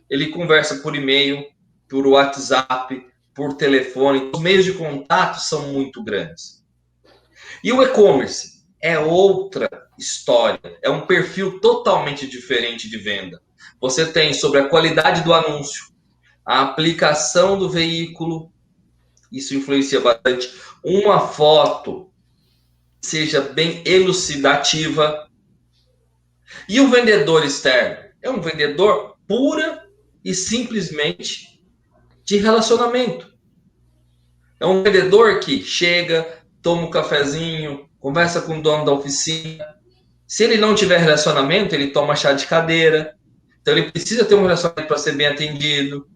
ele conversa por e-mail, por WhatsApp, por telefone. Os meios de contato são muito grandes. E o e-commerce é outra história, é um perfil totalmente diferente de venda. Você tem sobre a qualidade do anúncio, a aplicação do veículo, isso influencia bastante. Uma foto seja bem elucidativa. E o vendedor externo? É um vendedor pura e simplesmente de relacionamento. É um vendedor que chega, toma um cafezinho, conversa com o dono da oficina. Se ele não tiver relacionamento, ele toma chá de cadeira. Então ele precisa ter um relacionamento para ser bem atendido,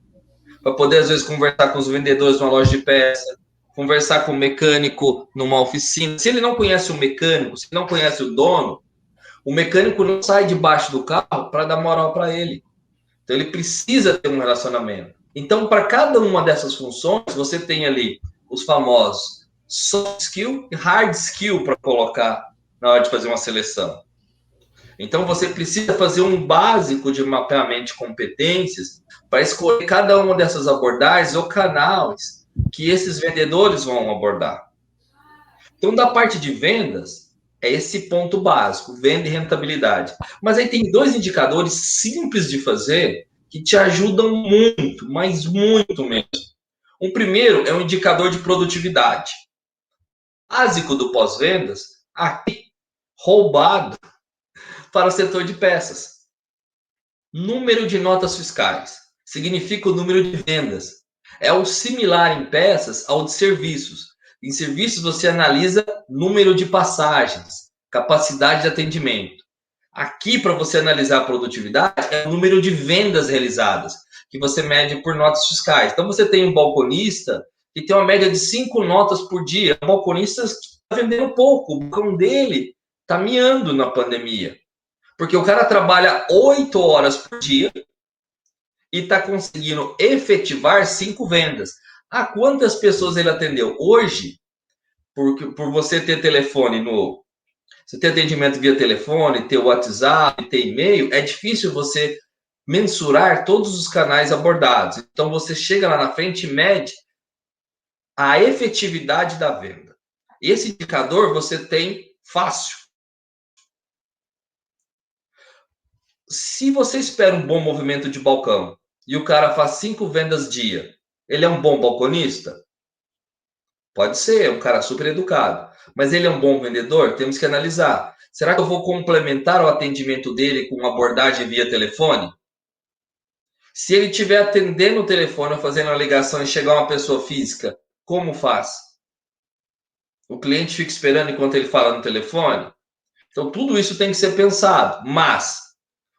para poder às vezes conversar com os vendedores numa loja de peça, conversar com o mecânico numa oficina. Se ele não conhece o mecânico, se não conhece o dono, o mecânico não sai debaixo do carro para dar moral para ele. Então ele precisa ter um relacionamento. Então, para cada uma dessas funções, você tem ali os famosos soft skill e hard skill para colocar na hora de fazer uma seleção. Então, você precisa fazer um básico de mapeamento de competências para escolher cada uma dessas abordagens ou canais que esses vendedores vão abordar. Então, da parte de vendas, é esse ponto básico, venda e rentabilidade. Mas aí tem dois indicadores simples de fazer que te ajudam muito, mas muito mesmo. O primeiro é um indicador de produtividade. Básico do pós-vendas, aqui, roubado para o setor de peças. Número de notas fiscais significa o número de vendas. É o similar em peças ao de serviços. Em serviços você analisa número de passagens, capacidade de atendimento. Aqui, para você analisar a produtividade, é o número de vendas realizadas, que você mede por notas fiscais. Então você tem um balconista que tem uma média de 5 notas por dia. Um balconista está vendendo pouco, o balcão dele está miando na pandemia. Porque o cara trabalha 8 horas por dia e está conseguindo efetivar 5 vendas. Ah, quantas pessoas ele atendeu? Hoje, por você ter telefone no... Você ter atendimento via telefone, ter WhatsApp, ter e-mail, é difícil você mensurar todos os canais abordados. Então, você chega lá na frente e mede a efetividade da venda. Esse indicador você tem fácil. Se você espera um bom movimento de balcão e o cara faz 5 vendas dia, ele é um bom balconista? Pode ser, é um cara super educado. Mas ele é um bom vendedor? Temos que analisar. Será que eu vou complementar o atendimento dele com uma abordagem via telefone? Se ele estiver atendendo o telefone ou fazendo a ligação e chegar uma pessoa física, como faz? O cliente fica esperando enquanto ele fala no telefone? Então, tudo isso tem que ser pensado. Mas,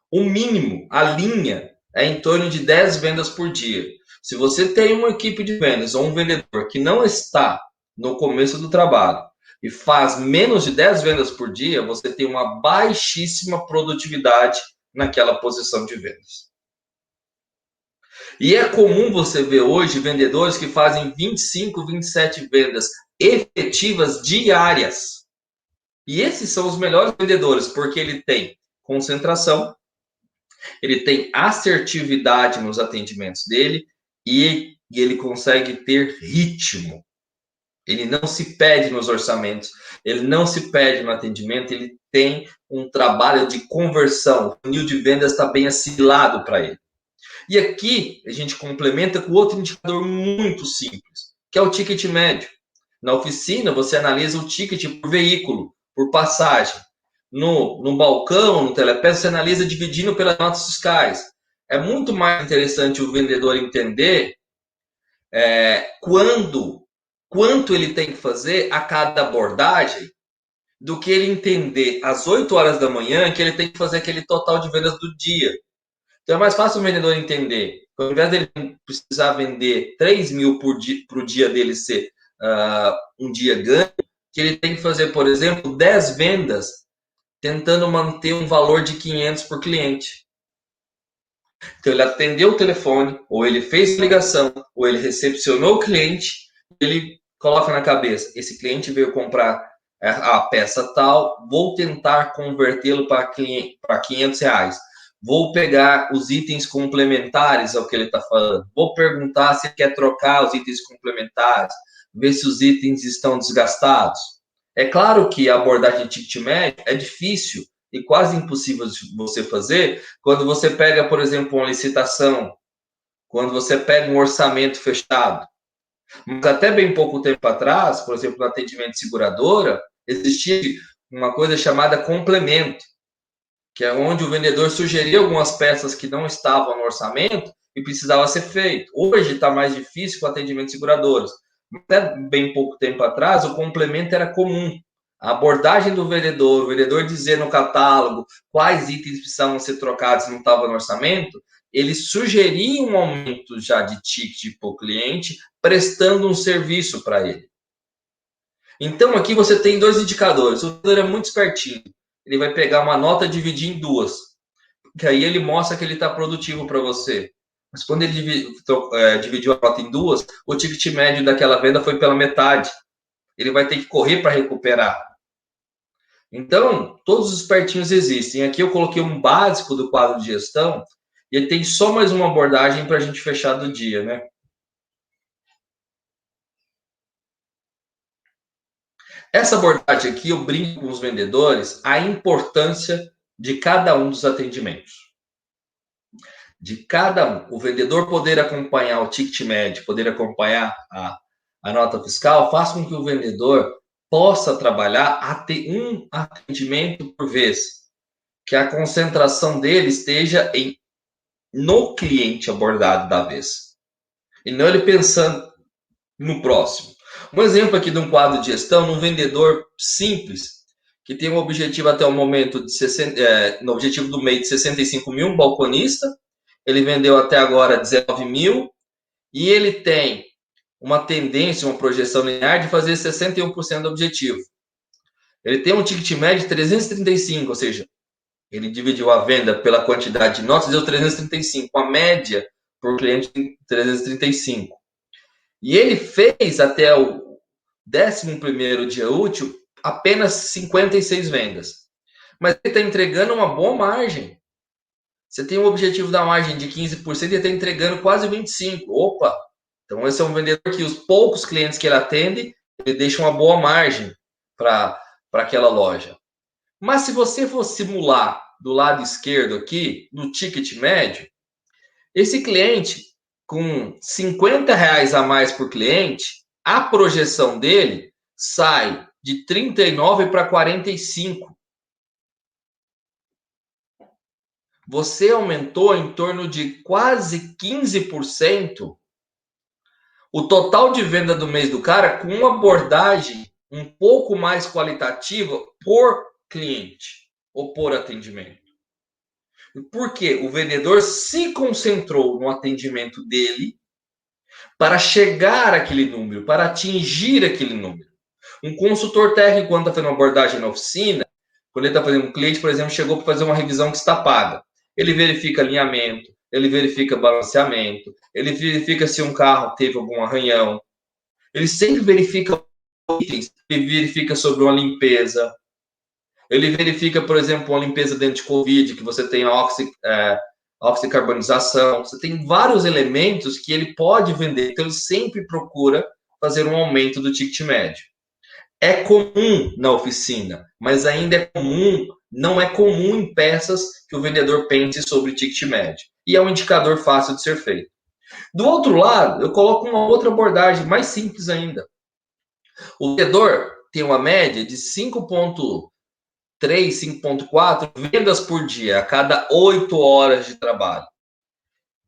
o mínimo, a linha, é em torno de 10 vendas por dia. Se você tem uma equipe de vendas ou um vendedor que não está no começo do trabalho e faz menos de 10 vendas por dia, você tem uma baixíssima produtividade naquela posição de vendas. E é comum você ver hoje vendedores que fazem 25, 27 vendas efetivas diárias. E esses são os melhores vendedores, porque ele tem concentração, ele tem assertividade nos atendimentos dele e ele consegue ter ritmo. Ele não se perde nos orçamentos, ele não se perde no atendimento, ele tem um trabalho de conversão. O funil de vendas está bem assimilado para ele. E aqui a gente complementa com outro indicador muito simples, que é o ticket médio. Na oficina, você analisa o ticket por veículo, por passagem. No balcão, no telepeça, você analisa dividindo pelas notas fiscais. É muito mais interessante o vendedor entender quanto ele tem que fazer a cada abordagem, do que ele entender às 8 horas da manhã que ele tem que fazer aquele total de vendas do dia. Então é mais fácil o vendedor entender, ao invés dele precisar vender 3 mil para o dia dele ser um dia ganho, que ele tem que fazer, por exemplo, 10 vendas, tentando manter um valor de 500 por cliente. Então ele atendeu o telefone, ou ele fez ligação, ou ele recepcionou o cliente, ele coloca na cabeça, esse cliente veio comprar a peça tal, vou tentar convertê-lo para R$500. Vou pegar os itens complementares ao que ele está falando. Vou perguntar se quer trocar os itens complementares, ver se os itens estão desgastados. É claro que a abordagem de ticket médio é difícil e quase impossível de você fazer quando você pega, por exemplo, uma licitação, quando você pega um orçamento fechado. Mas até bem pouco tempo atrás, por exemplo, no atendimento de seguradora, existia uma coisa chamada complemento, que é onde o vendedor sugeria algumas peças que não estavam no orçamento e precisava ser feito. Hoje está mais difícil com o atendimento de seguradoras. Até bem pouco tempo atrás, o complemento era comum. A abordagem do vendedor, o vendedor dizer no catálogo quais itens precisavam ser trocados se não estava no orçamento, ele sugeria um aumento já de ticket para o cliente, prestando um serviço para ele. Então, aqui você tem dois indicadores. O vendedor é muito espertinho. Ele vai pegar uma nota e dividir em duas, que aí ele mostra que ele está produtivo para você. Mas quando ele dividiu a nota em duas, o ticket médio daquela venda foi pela metade. Ele vai ter que correr para recuperar. Então, todos os espertinhos existem. Aqui eu coloquei um básico do quadro de gestão e ele tem só mais uma abordagem para a gente fechar do dia, né? Essa abordagem aqui, eu brinco com os vendedores a importância de cada um dos atendimentos. De cada um. O vendedor poder acompanhar o ticket médio, poder acompanhar a nota fiscal, faz com que o vendedor possa trabalhar um atendimento por vez. Que a concentração dele esteja no cliente abordado da vez. E não ele pensando no próximo. Um exemplo aqui de um quadro de gestão, num vendedor simples, que tem um objetivo até o momento de 60, no objetivo do mês de 65 mil, um balconista, ele vendeu até agora 19 mil, e ele tem uma tendência, uma projeção linear de fazer 61% do objetivo. Ele tem um ticket médio de 335, ou seja, ele dividiu a venda pela quantidade de notas, deu 335, a média por cliente 335. E ele fez até o 11º dia útil apenas 56 vendas. Mas ele está entregando uma boa margem. Você tem um objetivo da margem de 15% e ele está entregando quase 25%. Opa! Então esse é um vendedor que os poucos clientes que ele atende, ele deixa uma boa margem para aquela loja. Mas se você for simular do lado esquerdo aqui, no ticket médio, esse cliente com R$50 a mais por cliente, a projeção dele sai de 39 para 45. Você aumentou em torno de quase 15% o total de venda do mês do cara com uma abordagem um pouco mais qualitativa por cliente ou por atendimento. Porque o vendedor se concentrou no atendimento dele para chegar àquele número, para atingir aquele número. Um consultor técnico, quando está fazendo uma abordagem na oficina, quando ele está fazendo um cliente, por exemplo, chegou para fazer uma revisão que está paga. Ele verifica alinhamento, ele verifica balanceamento, ele verifica se um carro teve algum arranhão. Ele sempre verifica itens, ele verifica sobre uma limpeza. Ele verifica, por exemplo, uma limpeza dentro de Covid, que você tem a oxicarbonização. Você tem vários elementos que ele pode vender. Então, ele sempre procura fazer um aumento do ticket médio. É comum na oficina, mas ainda é comum, não é comum em peças que o vendedor pense sobre o ticket médio. E é um indicador fácil de ser feito. Do outro lado, eu coloco uma outra abordagem mais simples ainda. O vendedor tem uma média de 5,3, 5,4 vendas por dia, a cada 8 horas de trabalho.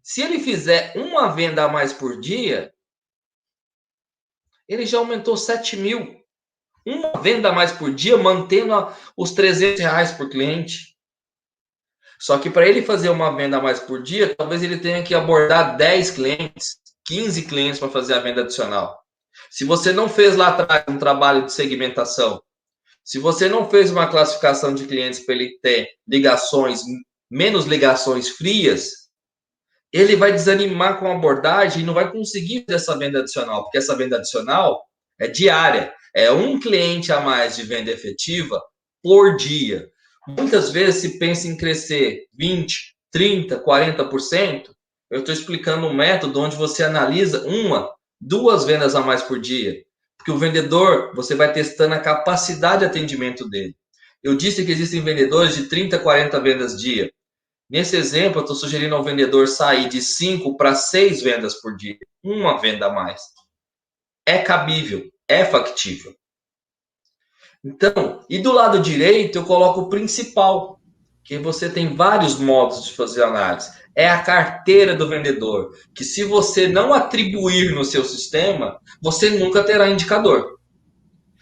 Se ele fizer uma venda a mais por dia, ele já aumentou 7 mil. Uma venda a mais por dia, mantendo os R$300 por cliente. Só que para ele fazer uma venda a mais por dia, talvez ele tenha que abordar 10 clientes, 15 clientes para fazer a venda adicional. Se você não fez lá atrás um trabalho de segmentação, se você não fez uma classificação de clientes para ele ter ligações, menos ligações frias, ele vai desanimar com a abordagem e não vai conseguir fazer essa venda adicional, porque essa venda adicional é diária. É um cliente a mais de venda efetiva por dia. Muitas vezes se pensa em crescer 20%, 30%, 40%. Eu estou explicando um método onde você analisa 1, 2 vendas a mais por dia. Porque o vendedor, você vai testando a capacidade de atendimento dele. Eu disse que existem vendedores de 30, 40 vendas dia. Nesse exemplo, eu estou sugerindo ao vendedor sair de 5 para 6 vendas por dia. Uma venda a mais. É cabível, é factível. Então, e do lado direito eu coloco o principal, que você tem vários modos de fazer análise. É a carteira do vendedor, que se você não atribuir no seu sistema, você nunca terá indicador.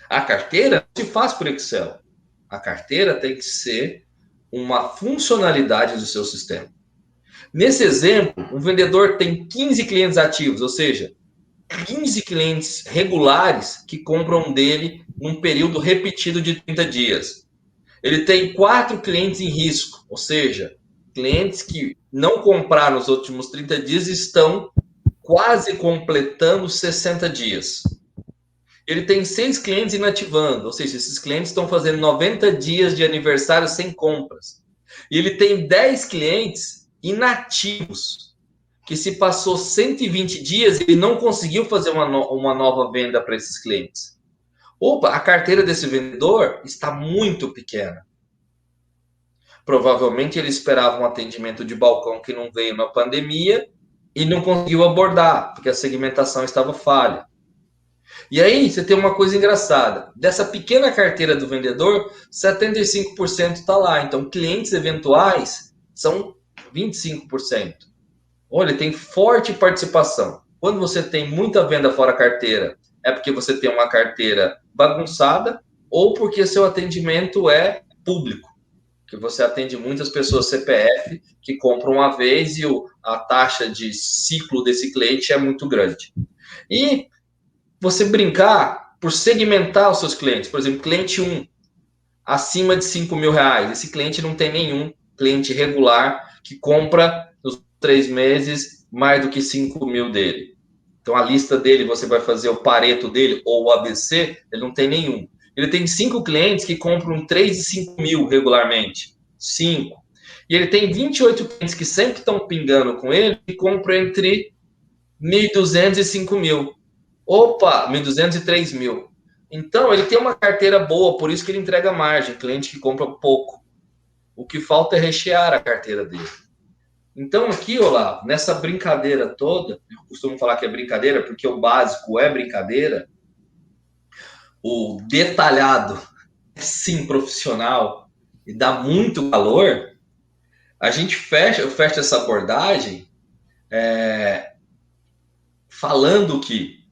A carteira não se faz por Excel. A carteira tem que ser uma funcionalidade do seu sistema. Nesse exemplo, um vendedor tem 15 clientes ativos, ou seja, 15 clientes regulares que compram dele num período repetido de 30 dias. Ele tem 4 clientes em risco, ou seja, clientes que não compraram nos últimos 30 dias estão quase completando 60 dias. Ele tem 6 clientes inativando, ou seja, esses clientes estão fazendo 90 dias de aniversário sem compras. E ele tem 10 clientes inativos, que se passou 120 dias e não conseguiu fazer uma nova venda para esses clientes. Opa, a carteira desse vendedor está muito pequena. Provavelmente ele esperava um atendimento de balcão que não veio na pandemia e não conseguiu abordar, porque a segmentação estava falha. E aí você tem uma coisa engraçada. Dessa pequena carteira do vendedor, 75% está lá. Então, clientes eventuais são 25%. Olha, ele tem forte participação. Quando você tem muita venda fora carteira, é porque você tem uma carteira bagunçada ou porque seu atendimento é público, que você atende muitas pessoas CPF que compram uma vez e a taxa de ciclo desse cliente é muito grande. E você brincar por segmentar os seus clientes. Por exemplo, cliente 1, acima de 5 mil reais. Esse cliente não tem nenhum cliente regular que compra nos 3 meses mais do que 5 mil dele. Então, a lista dele, você vai fazer o Pareto dele ou o ABC, ele não tem nenhum. Ele tem 5 clientes que compram 3 e 5 mil regularmente. 5. E ele tem 28 clientes que sempre estão pingando com ele e compram entre 1.200 e 5 mil. Opa, 1.200 e 3.000. Então, ele tem uma carteira boa, por isso que ele entrega margem, cliente que compra pouco. O que falta é rechear a carteira dele. Então, aqui, Olavo, nessa brincadeira toda, eu costumo falar que é brincadeira, porque o básico é brincadeira, o detalhado é sim profissional e dá muito valor, a gente fecha essa abordagem falando que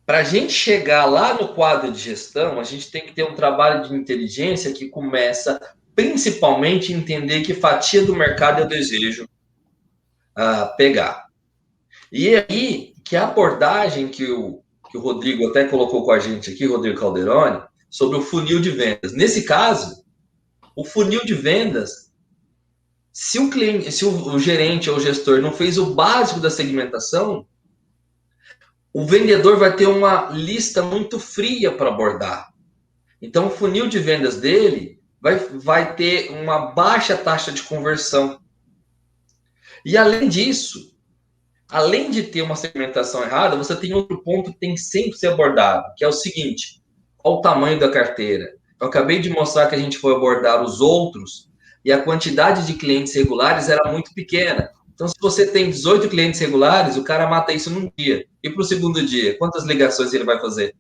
para a gente chegar lá no quadro de gestão, a gente tem que ter um trabalho de inteligência que começa principalmente a entender que fatia do mercado eu desejo pegar. E aí, que a abordagem que o Rodrigo até colocou com a gente aqui, Rodrigo Calderoni, sobre o funil de vendas. Nesse caso, o funil de vendas, se o gerente ou o gestor não fez o básico da segmentação, o vendedor vai ter uma lista muito fria para abordar. Então, o funil de vendas dele vai ter uma baixa taxa de conversão. E além disso, além de ter uma segmentação errada, você tem outro ponto que tem que sempre ser abordado, que é o seguinte: qual o tamanho da carteira? Eu acabei de mostrar que a gente foi abordar os outros e a quantidade de clientes regulares era muito pequena. Então, se você tem 18 clientes regulares, o cara mata isso num dia. E para o segundo dia, quantas ligações ele vai fazer?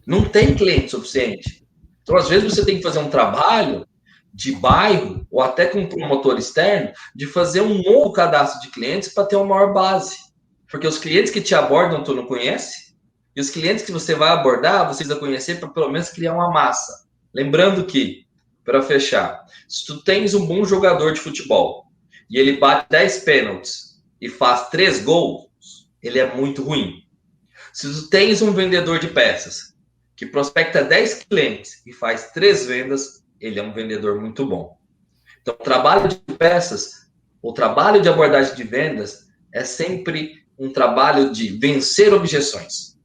Não tem cliente suficiente. Então, às vezes, você tem que fazer um trabalho de bairro ou até com um promotor externo de fazer um novo cadastro de clientes para ter uma maior base. Porque os clientes que te abordam, tu não conhece, e os clientes que você vai abordar, você precisa conhecer para pelo menos criar uma massa. Lembrando que, para fechar, se tu tens um bom jogador de futebol e ele bate 10 pênaltis e faz 3 gols, ele é muito ruim. Se tu tens um vendedor de peças que prospecta 10 clientes e faz 3 vendas, ele é um vendedor muito bom. Então, o trabalho de peças, o trabalho de abordagem de vendas é sempre um trabalho de vencer objeções.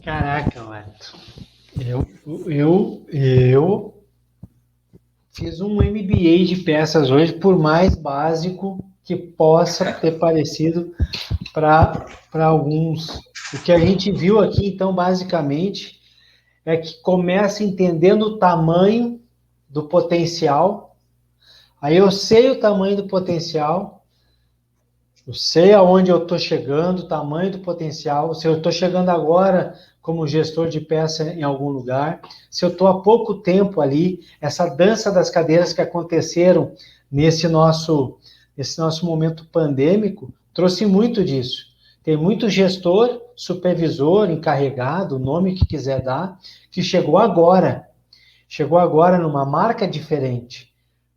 Caraca, Wellington. Eu fiz um MBA de peças hoje, por mais básico que possa ter parecido para alguns. O que a gente viu aqui, então, basicamente, é que começa entendendo o tamanho do potencial. Aí eu sei o tamanho do potencial, eu sei aonde eu estou chegando, o tamanho do potencial, se eu estou chegando agora como gestor de peça em algum lugar, se eu estou há pouco tempo ali, essa dança das cadeiras que aconteceram nesse nosso momento pandêmico, trouxe muito disso. Tem muito gestor, supervisor, encarregado, o nome que quiser dar, que chegou agora numa marca diferente,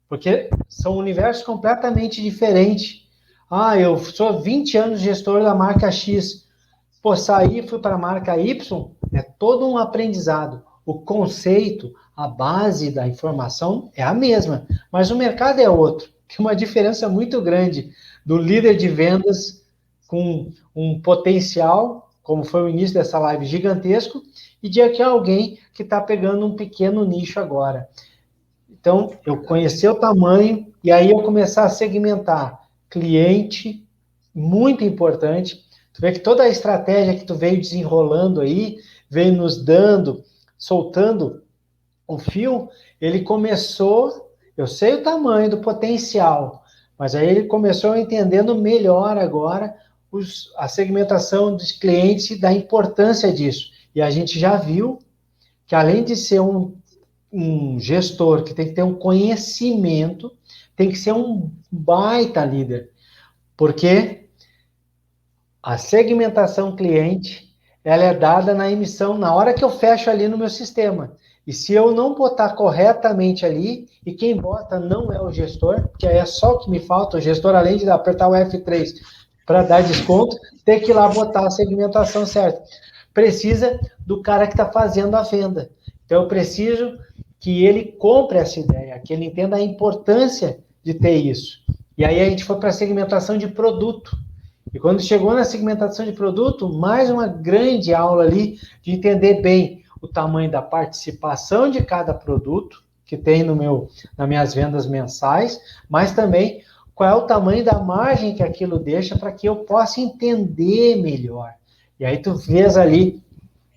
porque são universos completamente diferentes. Ah, eu sou 20 anos gestor da marca X. Pô, saí e fui para a marca Y, é todo um aprendizado. O conceito, a base da informação é a mesma, mas o mercado é outro. Tem uma diferença muito grande do líder de vendas com um potencial, como foi o início dessa live, gigantesco, e de aqui alguém que está pegando um pequeno nicho agora. Então, eu conhecer o tamanho e aí eu começar a segmentar cliente, muito importante. Tu vê que toda a estratégia que tu veio desenrolando aí, veio nos dando, soltando o fio, ele começou, eu sei o tamanho do potencial, mas aí ele começou entendendo melhor agora a segmentação dos clientes e da importância disso. E a gente já viu que além de ser um gestor que tem que ter um conhecimento, tem que ser um baita líder, porque a segmentação cliente, ela é dada na emissão, na hora que eu fecho ali no meu sistema. E se eu não botar corretamente ali, e quem bota não é o gestor, que aí é só o que me falta, o gestor, além de apertar o F3 para dar desconto, tem que ir lá botar a segmentação certa. Precisa do cara que está fazendo a venda. Então, eu preciso que ele compre essa ideia, que ele entenda a importância de ter isso. E aí a gente foi para a segmentação de produto. E quando chegou na segmentação de produto, mais uma grande aula ali de entender bem o tamanho da participação de cada produto que tem nas minhas vendas mensais, mas também qual é o tamanho da margem que aquilo deixa para que eu possa entender melhor. E aí tu vês ali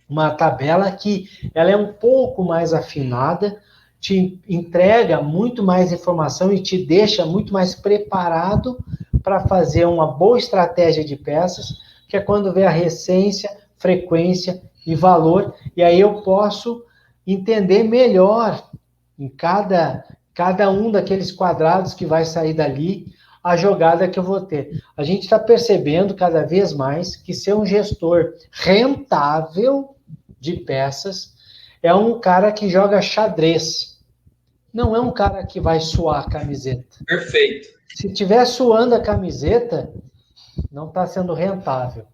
uma tabela que ela é um pouco mais afinada, te entrega muito mais informação e te deixa muito mais preparado para fazer uma boa estratégia de peças, que é quando vê a recência, frequência e valor, e aí eu posso entender melhor em cada um daqueles quadrados que vai sair dali, a jogada que eu vou ter. A gente está percebendo cada vez mais que ser um gestor rentável de peças é um cara que joga xadrez. Não é um cara que vai suar a camiseta. Perfeito. Se estiver suando a camiseta, não está sendo rentável.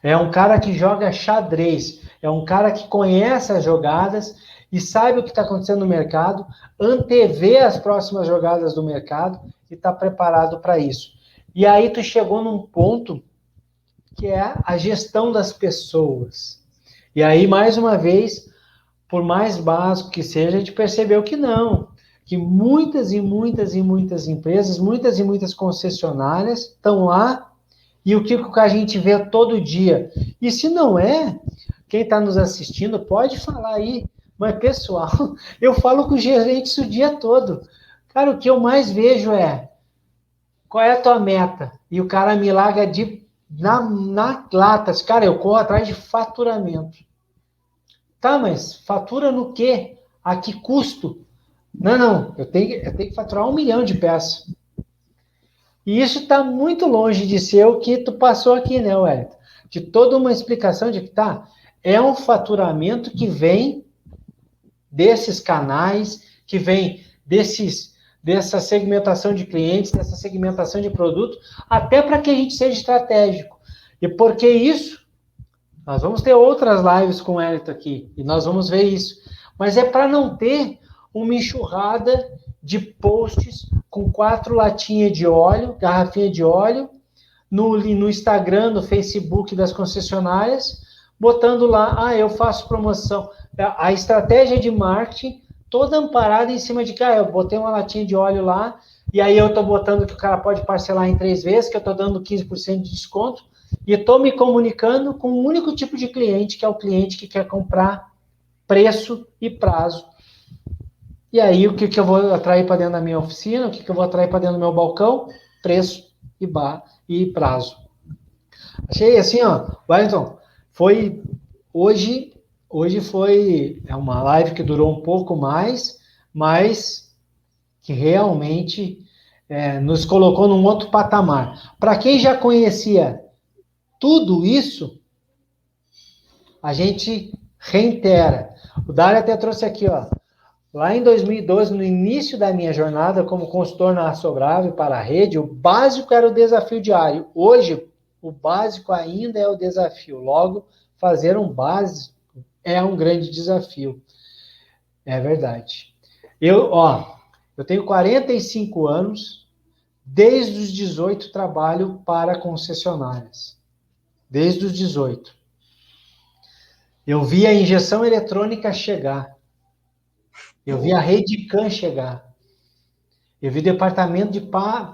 É um cara que joga xadrez. É um cara que conhece as jogadas e sabe o que está acontecendo no mercado, antevê as próximas jogadas do mercado e está preparado para isso. E aí tu chegou num ponto que é a gestão das pessoas. E aí, mais uma vez, por mais básico que seja, a gente percebeu que não, que muitas e muitas e muitas empresas, muitas e muitas concessionárias estão lá, e o que a gente vê todo dia. E se não é, quem está nos assistindo pode falar aí, mas pessoal, eu falo com os gerentes o dia todo. Cara, o que eu mais vejo é, qual é a tua meta? E o cara me larga na lata. Cara, eu corro atrás de faturamento. Tá, mas fatura no quê? A que custo? Não, eu tenho que faturar 1 milhão de peças. E isso está muito longe de ser o que tu passou aqui, né, Wellington? De toda uma explicação de que é um faturamento que vem desses canais, que vem dessa segmentação de clientes, dessa segmentação de produto, até para que a gente seja estratégico. E por que isso? Nós vamos ter outras lives com o Wellington aqui, e nós vamos ver isso. Mas é para não ter uma enxurrada de posts com 4 latinhas de óleo, garrafinha de óleo, no Instagram, no Facebook das concessionárias, botando lá, eu faço promoção. A estratégia de marketing toda amparada em cima de que eu botei uma latinha de óleo lá, e aí eu estou botando que o cara pode parcelar em 3 vezes, que eu estou dando 15% de desconto, e estou me comunicando com um único tipo de cliente, que é o cliente que quer comprar preço e prazo. E aí, o que eu vou atrair para dentro da minha oficina? O que eu vou atrair para dentro do meu balcão? Preço e prazo. Achei assim, ó, Wellington, foi hoje foi uma live que durou um pouco mais, mas que realmente nos colocou num outro patamar. Para quem já conhecia tudo isso, a gente reitera. O Dário até trouxe aqui, ó, lá em 2012, no início da minha jornada como consultor na Assobrave para a rede, o básico era o desafio diário. Hoje, o básico ainda é o desafio. Logo, fazer um básico é um grande desafio. É verdade. Eu tenho 45 anos, desde os 18 trabalho para concessionárias. Desde os 18. Eu vi a injeção eletrônica chegar. Eu vi a rede CAN chegar. Eu vi o departamento de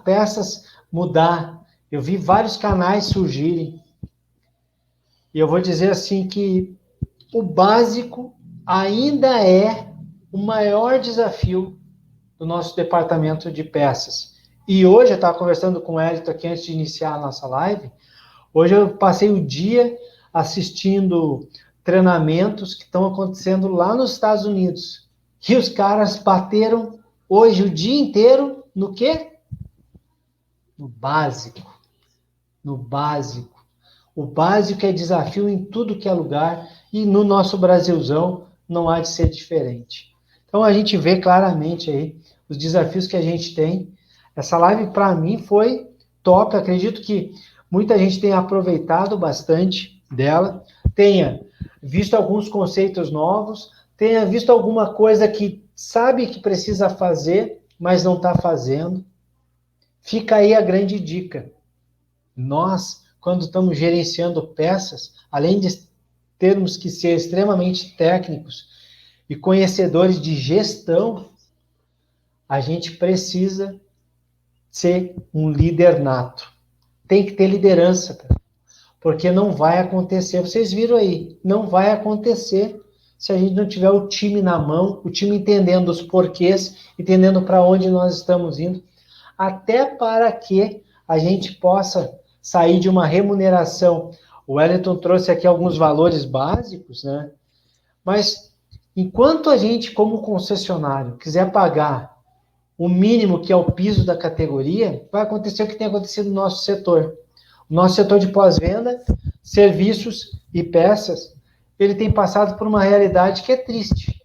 peças mudar. Eu vi vários canais surgirem. E eu vou dizer assim que o básico ainda é o maior desafio do nosso departamento de peças. E hoje, eu estava conversando com o Elito aqui antes de iniciar a nossa live, hoje eu passei o dia assistindo treinamentos que estão acontecendo lá nos Estados Unidos. E os caras bateram hoje o dia inteiro no quê? No básico. No básico. O básico é desafio em tudo que é lugar e no nosso Brasilzão não há de ser diferente. Então a gente vê claramente aí os desafios que a gente tem. Essa live para mim foi top. Acredito que muita gente tenha aproveitado bastante dela, tenha visto alguns conceitos novos, tenha visto alguma coisa que sabe que precisa fazer, mas não está fazendo. Fica aí a grande dica. Nós, quando estamos gerenciando peças, além de termos que ser extremamente técnicos e conhecedores de gestão, a gente precisa ser um líder nato. Tem que ter liderança, cara, porque não vai acontecer. Vocês viram aí, não vai acontecer se a gente não tiver o time na mão, o time entendendo os porquês, entendendo para onde nós estamos indo, até para que a gente possa sair de uma remuneração. O Wellington trouxe aqui alguns valores básicos, né? Mas enquanto a gente, como concessionário, quiser pagar o mínimo, que é o piso da categoria, vai acontecer o que tem acontecido no nosso setor. O nosso setor de pós-venda, serviços e peças, ele tem passado por uma realidade que é triste,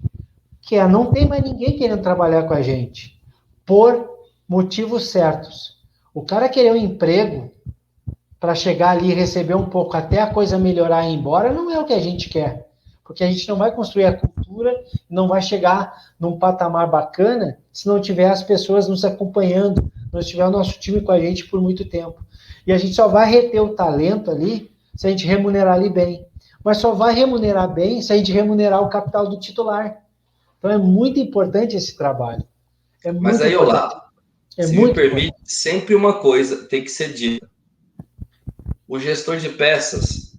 que é não tem mais ninguém querendo trabalhar com a gente, por motivos certos. O cara querer um emprego para chegar ali e receber um pouco até a coisa melhorar e ir embora, não é o que a gente quer. Porque a gente não vai construir a cultura, não vai chegar num patamar bacana se não tiver as pessoas nos acompanhando, não tiver o nosso time com a gente por muito tempo. E a gente só vai reter o talento ali se a gente remunerar ali bem. Mas só vai remunerar bem se a gente remunerar o capital do titular. Então é muito importante esse trabalho. É muito Mas aí, importante. Olavo, se me permite, sempre uma coisa tem que ser dita. O gestor de peças,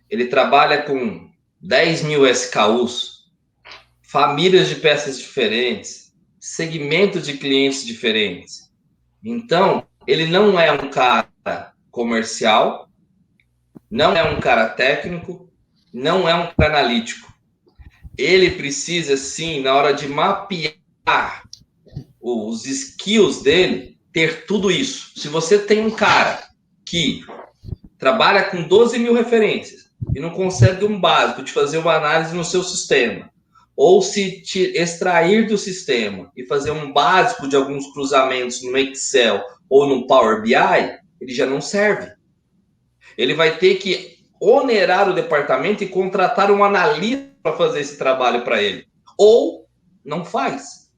ele trabalha com 10 mil SKUs, famílias de peças diferentes, segmentos de clientes diferentes. Então, ele não é um cara comercial, não é um cara técnico, não é um cara analítico. Ele precisa, sim, na hora de mapear os skills dele, ter tudo isso. Se você tem um cara que trabalha com 12 mil referências e não consegue um básico de fazer uma análise no seu sistema, ou se te extrair do sistema e fazer um básico de alguns cruzamentos no Excel ou no Power BI, ele já não serve. Ele vai ter que onerar o departamento e contratar um analista para fazer esse trabalho para ele. Ou não faz.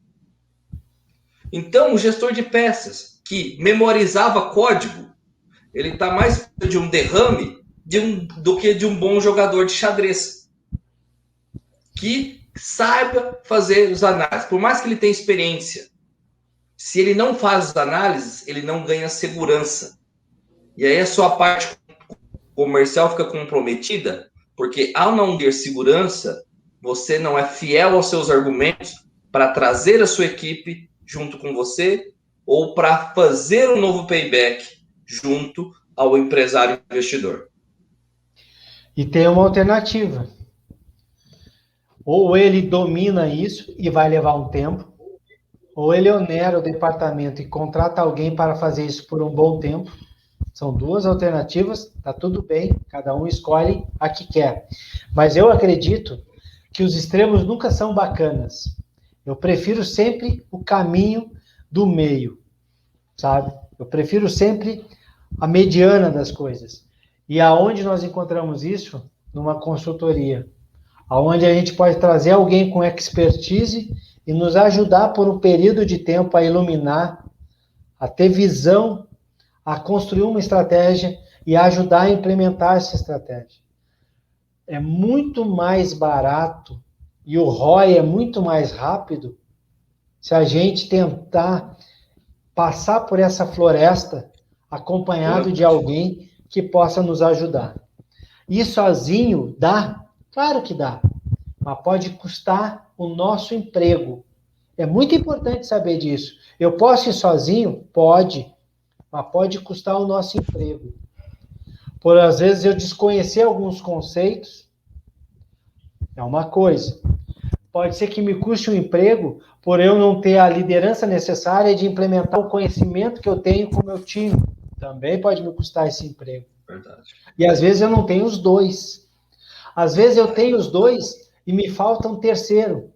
Então, o gestor de peças que memorizava código, ele está mais de um derrame do que de um bom jogador de xadrez. Que saiba fazer os análises. Por mais que ele tenha experiência, se ele não faz as análises, ele não ganha segurança. E aí a sua parte comercial fica comprometida, porque ao não ter segurança, você não é fiel aos seus argumentos para trazer a sua equipe junto com você ou para fazer um novo payback junto ao empresário investidor. E tem uma alternativa. Ou ele domina isso e vai levar um tempo, ou ele onera o departamento e contrata alguém para fazer isso por um bom tempo. São duas alternativas, tá tudo bem, cada um escolhe a que quer. Mas eu acredito que os extremos nunca são bacanas. Eu prefiro sempre o caminho do meio, sabe? Eu prefiro sempre a mediana das coisas. E aonde nós encontramos isso? Numa consultoria, aonde a gente pode trazer alguém com expertise e nos ajudar por um período de tempo a iluminar, a ter visão, a construir uma estratégia e a ajudar a implementar essa estratégia. É muito mais barato e o ROI é muito mais rápido se a gente tentar passar por essa floresta acompanhado de alguém que possa nos ajudar. E sozinho dá? Claro que dá, mas pode custar o nosso emprego. É muito importante saber disso. Eu posso ir sozinho? Pode, mas pode custar o nosso emprego. Por às vezes eu desconhecer alguns conceitos, é uma coisa. Pode ser que me custe um emprego por eu não ter a liderança necessária de implementar o conhecimento que eu tenho com o meu time. Também pode me custar esse emprego. Verdade. E às vezes eu não tenho os dois. Às vezes eu tenho os dois e me falta um terceiro,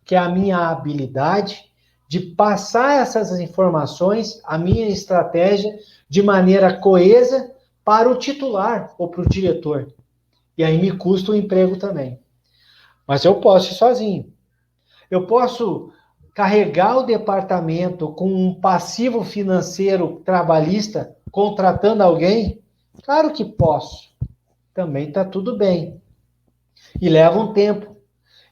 que é a minha habilidade de passar essas informações, a minha estratégia, de maneira coesa para o titular ou para o diretor. E aí me custa o emprego também. Mas eu posso ir sozinho. Eu posso carregar o departamento com um passivo financeiro trabalhista, contratando alguém? Claro que posso. Também está tudo bem. E leva um tempo.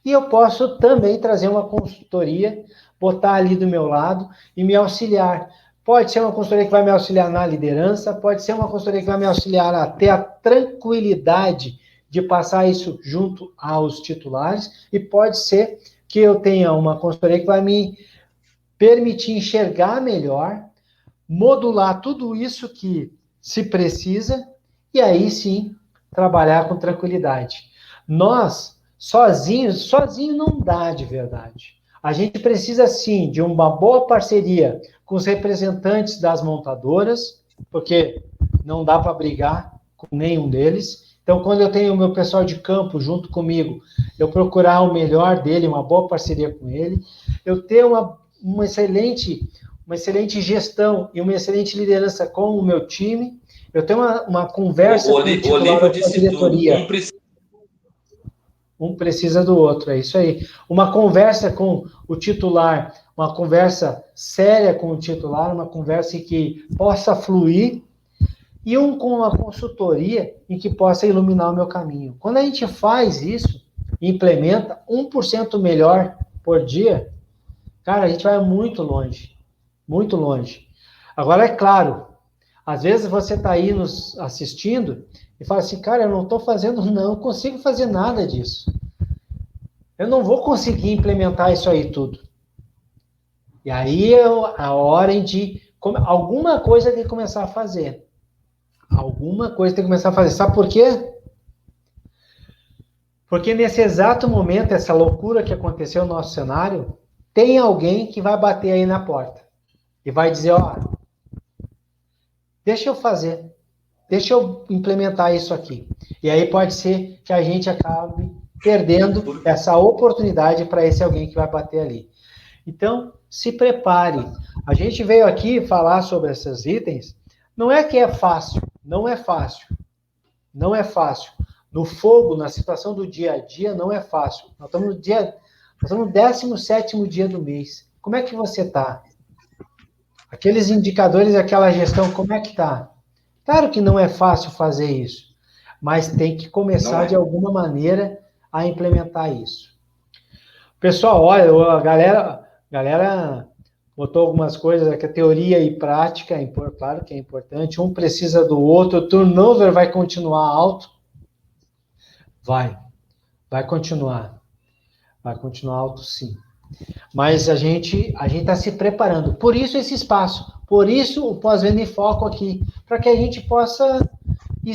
E eu posso também trazer uma consultoria, botar ali do meu lado e me auxiliar. Pode ser uma consultoria que vai me auxiliar na liderança, pode ser uma consultoria que vai me auxiliar a ter a tranquilidade de passar isso junto aos titulares, e pode ser que eu tenha uma consultoria que vai me permitir enxergar melhor, modular tudo isso que se precisa, e aí sim trabalhar com tranquilidade. Nós, sozinho não dá de verdade. A gente precisa sim de uma boa parceria com os representantes das montadoras, porque não dá para brigar com nenhum deles. Então, quando eu tenho o meu pessoal de campo junto comigo, eu procurar o melhor dele, uma boa parceria com ele, eu ter uma excelente gestão e uma excelente liderança com o meu time, eu tenho uma conversa com o titular da diretoria. Um precisa do outro, é isso aí. Uma conversa com o titular, uma conversa séria com o titular, uma conversa que possa fluir, e com uma consultoria em que possa iluminar o meu caminho. Quando a gente faz isso, implementa 1% melhor por dia, cara, a gente vai muito longe. Muito longe. Agora, é claro, às vezes você está aí nos assistindo e fala assim, cara, eu não estou fazendo, não consigo fazer nada disso. Eu não vou conseguir implementar isso aí tudo. E aí é a hora de alguma coisa tem que começar a fazer. Alguma coisa tem que começar a fazer. Sabe por quê? Porque nesse exato momento, essa loucura que aconteceu no nosso cenário, tem alguém que vai bater aí na porta e vai dizer, ó, deixa eu fazer, deixa eu implementar isso aqui. E aí pode ser que a gente acabe perdendo essa oportunidade para esse alguém que vai bater ali. Então, se prepare. A gente veio aqui falar sobre esses itens, não é que é fácil, não é fácil. Não é fácil. No fogo, na situação do dia a dia, não é fácil. Nós estamos no 17º dia do mês. Como é que você está? Aqueles indicadores, aquela gestão, como é que está? Claro que não é fácil fazer isso, mas tem que começar de alguma maneira a implementar isso. Pessoal, olha, a galera botou algumas coisas, que a teoria e prática, claro que é importante, um precisa do outro, o turnover vai continuar alto? Vai continuar alto sim. Mas a gente está se preparando. Por isso esse espaço, por isso o Pós-Venda em Foco aqui, para que a gente possa ir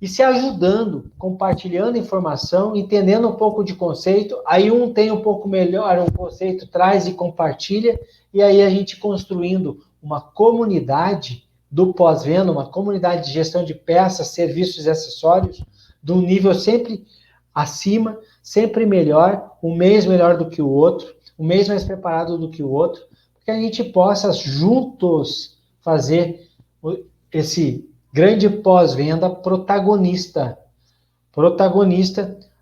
se ajudando, compartilhando informação, entendendo um pouco de conceito. Aí um tem um pouco melhor, um conceito traz e compartilha, e aí a gente construindo uma comunidade do pós-venda, uma comunidade de gestão de peças, serviços e acessórios, de um nível sempre acima, sempre melhor, um mês melhor do que o outro, um mês mais preparado do que o outro, que a gente possa juntos fazer esse grande pós-venda protagonista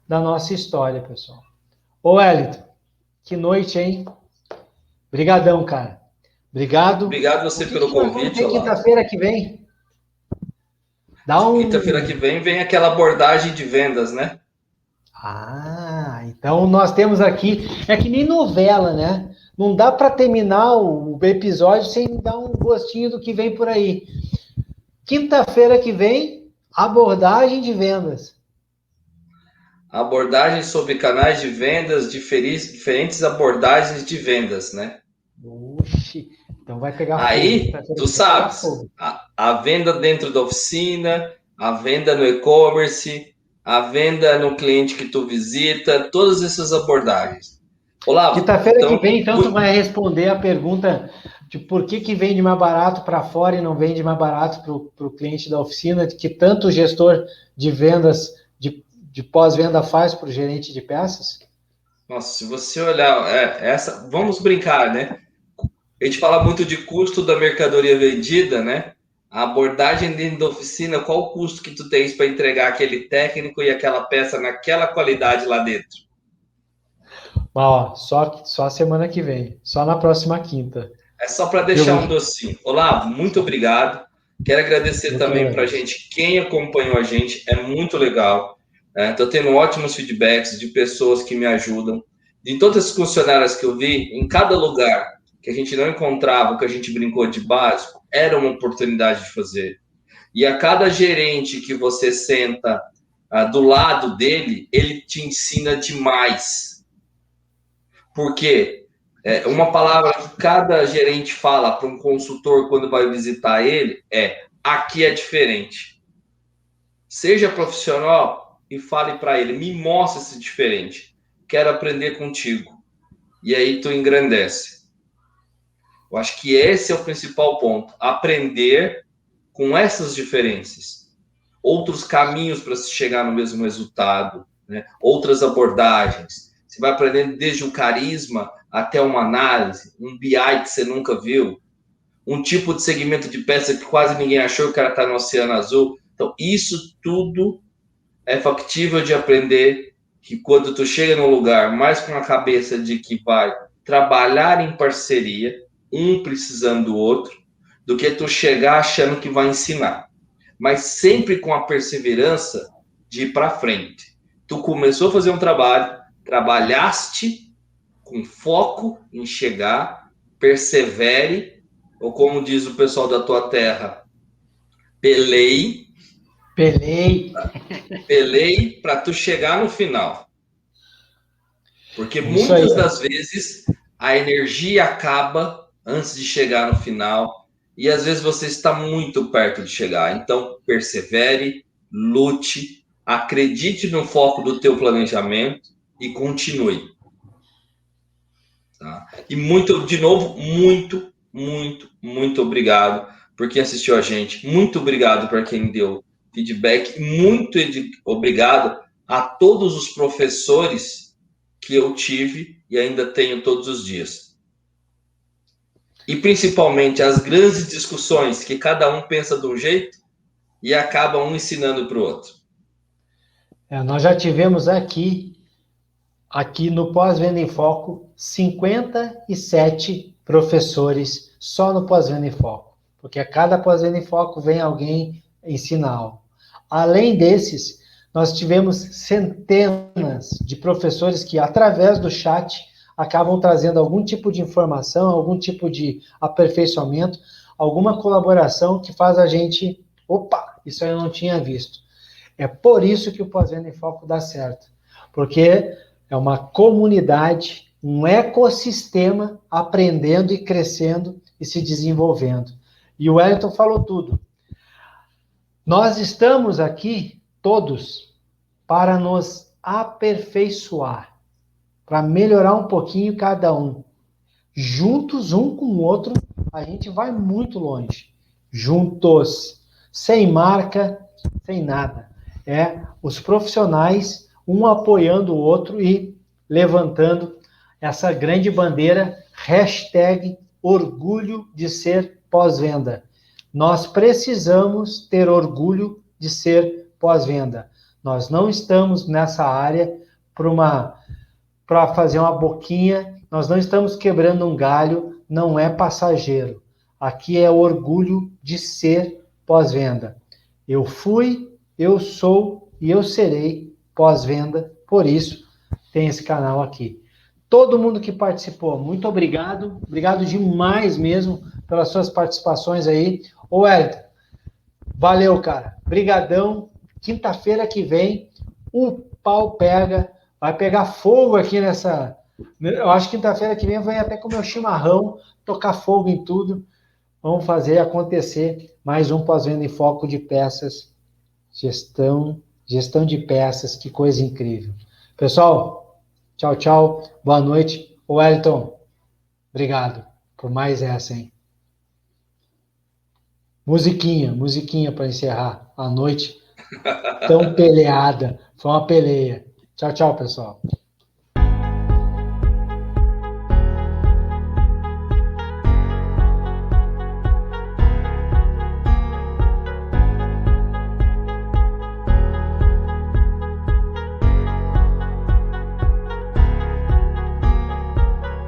da nossa história, pessoal. Ô, Wellington, que noite, hein? Obrigadão, cara. Obrigado. Obrigado você pelo convite, Olavo. Quinta-feira que vem. Quinta-feira que vem aquela abordagem de vendas, né? Ah, então nós temos aqui, é que nem novela, né? Não dá para terminar o episódio sem dar um gostinho do que vem por aí. Quinta-feira que vem, abordagem de vendas. Abordagem sobre canais de vendas, diferentes abordagens de vendas, né? Oxi, então vai pegar aí, fogo. tu sabes, a venda dentro da oficina, a venda no e-commerce, a venda no cliente que tu visita, todas essas abordagens. Olá. Quinta-feira que vem, então, tu vai responder a pergunta de por que vende mais barato para fora e não vende mais barato para o cliente da oficina, que tanto o gestor de vendas, de pós-venda faz para o gerente de peças? Nossa, se você olhar, vamos brincar, né? A gente fala muito de custo da mercadoria vendida, né? A abordagem dentro da oficina, qual o custo que tu tens para entregar aquele técnico e aquela peça naquela qualidade lá dentro? Ó, só a semana que vem, só na próxima quinta. É só para deixar um docinho. Olavo, muito obrigado. Quero agradecer também para a gente, quem acompanhou a gente, é muito legal. Estou tendo ótimos feedbacks de pessoas que me ajudam. De todas as funcionárias que eu vi, em cada lugar que a gente não encontrava, que a gente brincou de básico, era uma oportunidade de fazer. E a cada gerente que você senta do lado dele, ele te ensina demais. Por quê? Uma palavra que cada gerente fala para um consultor quando vai visitar ele é: aqui é diferente. Seja profissional e fale para ele, me mostra esse diferente. Quero aprender contigo. E aí tu engrandece. Eu acho que esse é o principal ponto. Aprender com essas diferenças. Outros caminhos para se chegar no mesmo resultado, né? Outras abordagens. Você vai aprendendo desde o carisma até uma análise, um BI que você nunca viu, um tipo de segmento de peça que quase ninguém achou que o cara está no Oceano Azul. Então, isso tudo é factível de aprender, que quando tu chega num lugar mais com a cabeça de que vai trabalhar em parceria, um precisando do outro, do que tu chegar achando que vai ensinar. Mas sempre com a perseverança de ir para frente. Tu começou a fazer um trabalho, trabalhaste com foco em chegar, persevere, ou como diz o pessoal da tua terra, pelei para tu chegar no final. Porque muitas das vezes a energia acaba antes de chegar no final e às vezes você está muito perto de chegar. Então, persevere, lute, acredite no foco do teu planejamento e continue. Tá? E de novo, muito obrigado por quem assistiu a gente. Muito obrigado para quem deu feedback. Muito obrigado a todos os professores que eu tive e ainda tenho todos os dias. E principalmente as grandes discussões que cada um pensa de um jeito e acaba um ensinando para o outro. Nós já tivemos aqui no Pós-Venda em Foco, 57 professores só no Pós-Venda em Foco. Porque a cada Pós-Venda em Foco vem alguém ensinar algo. Além desses, Nós tivemos centenas de professores que, através do chat, acabam trazendo algum tipo de informação, algum tipo de aperfeiçoamento, alguma colaboração que faz a gente, opa, isso aí eu não tinha visto. É por isso que o Pós-Venda em Foco dá certo, porque é uma comunidade, um ecossistema aprendendo e crescendo e se desenvolvendo. E o Wellington falou tudo. Nós estamos aqui, todos, para nos aperfeiçoar, para melhorar um pouquinho cada um. Juntos, um com o outro, a gente vai muito longe. Juntos, sem marca, sem nada. É os profissionais, um apoiando o outro e levantando essa grande bandeira, hashtag orgulho de ser pós-venda. Nós precisamos ter orgulho de ser pós-venda. Nós não estamos nessa área para fazer uma boquinha, nós não estamos quebrando um galho, não é passageiro. Aqui é orgulho de ser pós-venda. Eu fui, eu sou e eu serei pós-venda, por isso tem esse canal aqui. Todo mundo que participou, muito obrigado, obrigado demais mesmo pelas suas participações aí. Ô, Wellington, valeu, cara, brigadão. Quinta-feira que vem, o pau pega, vai pegar fogo aqui nessa... Eu acho que quinta-feira que vem vai até comer um chimarrão, tocar fogo em tudo. Vamos fazer acontecer mais um Pós-Venda em Foco de peças, gestão de peças, que coisa incrível. Pessoal, tchau, tchau, boa noite. Ô, Wellington, obrigado por mais essa, hein? Musiquinha para encerrar a noite tão peleada. Foi uma peleia. Tchau, tchau, pessoal.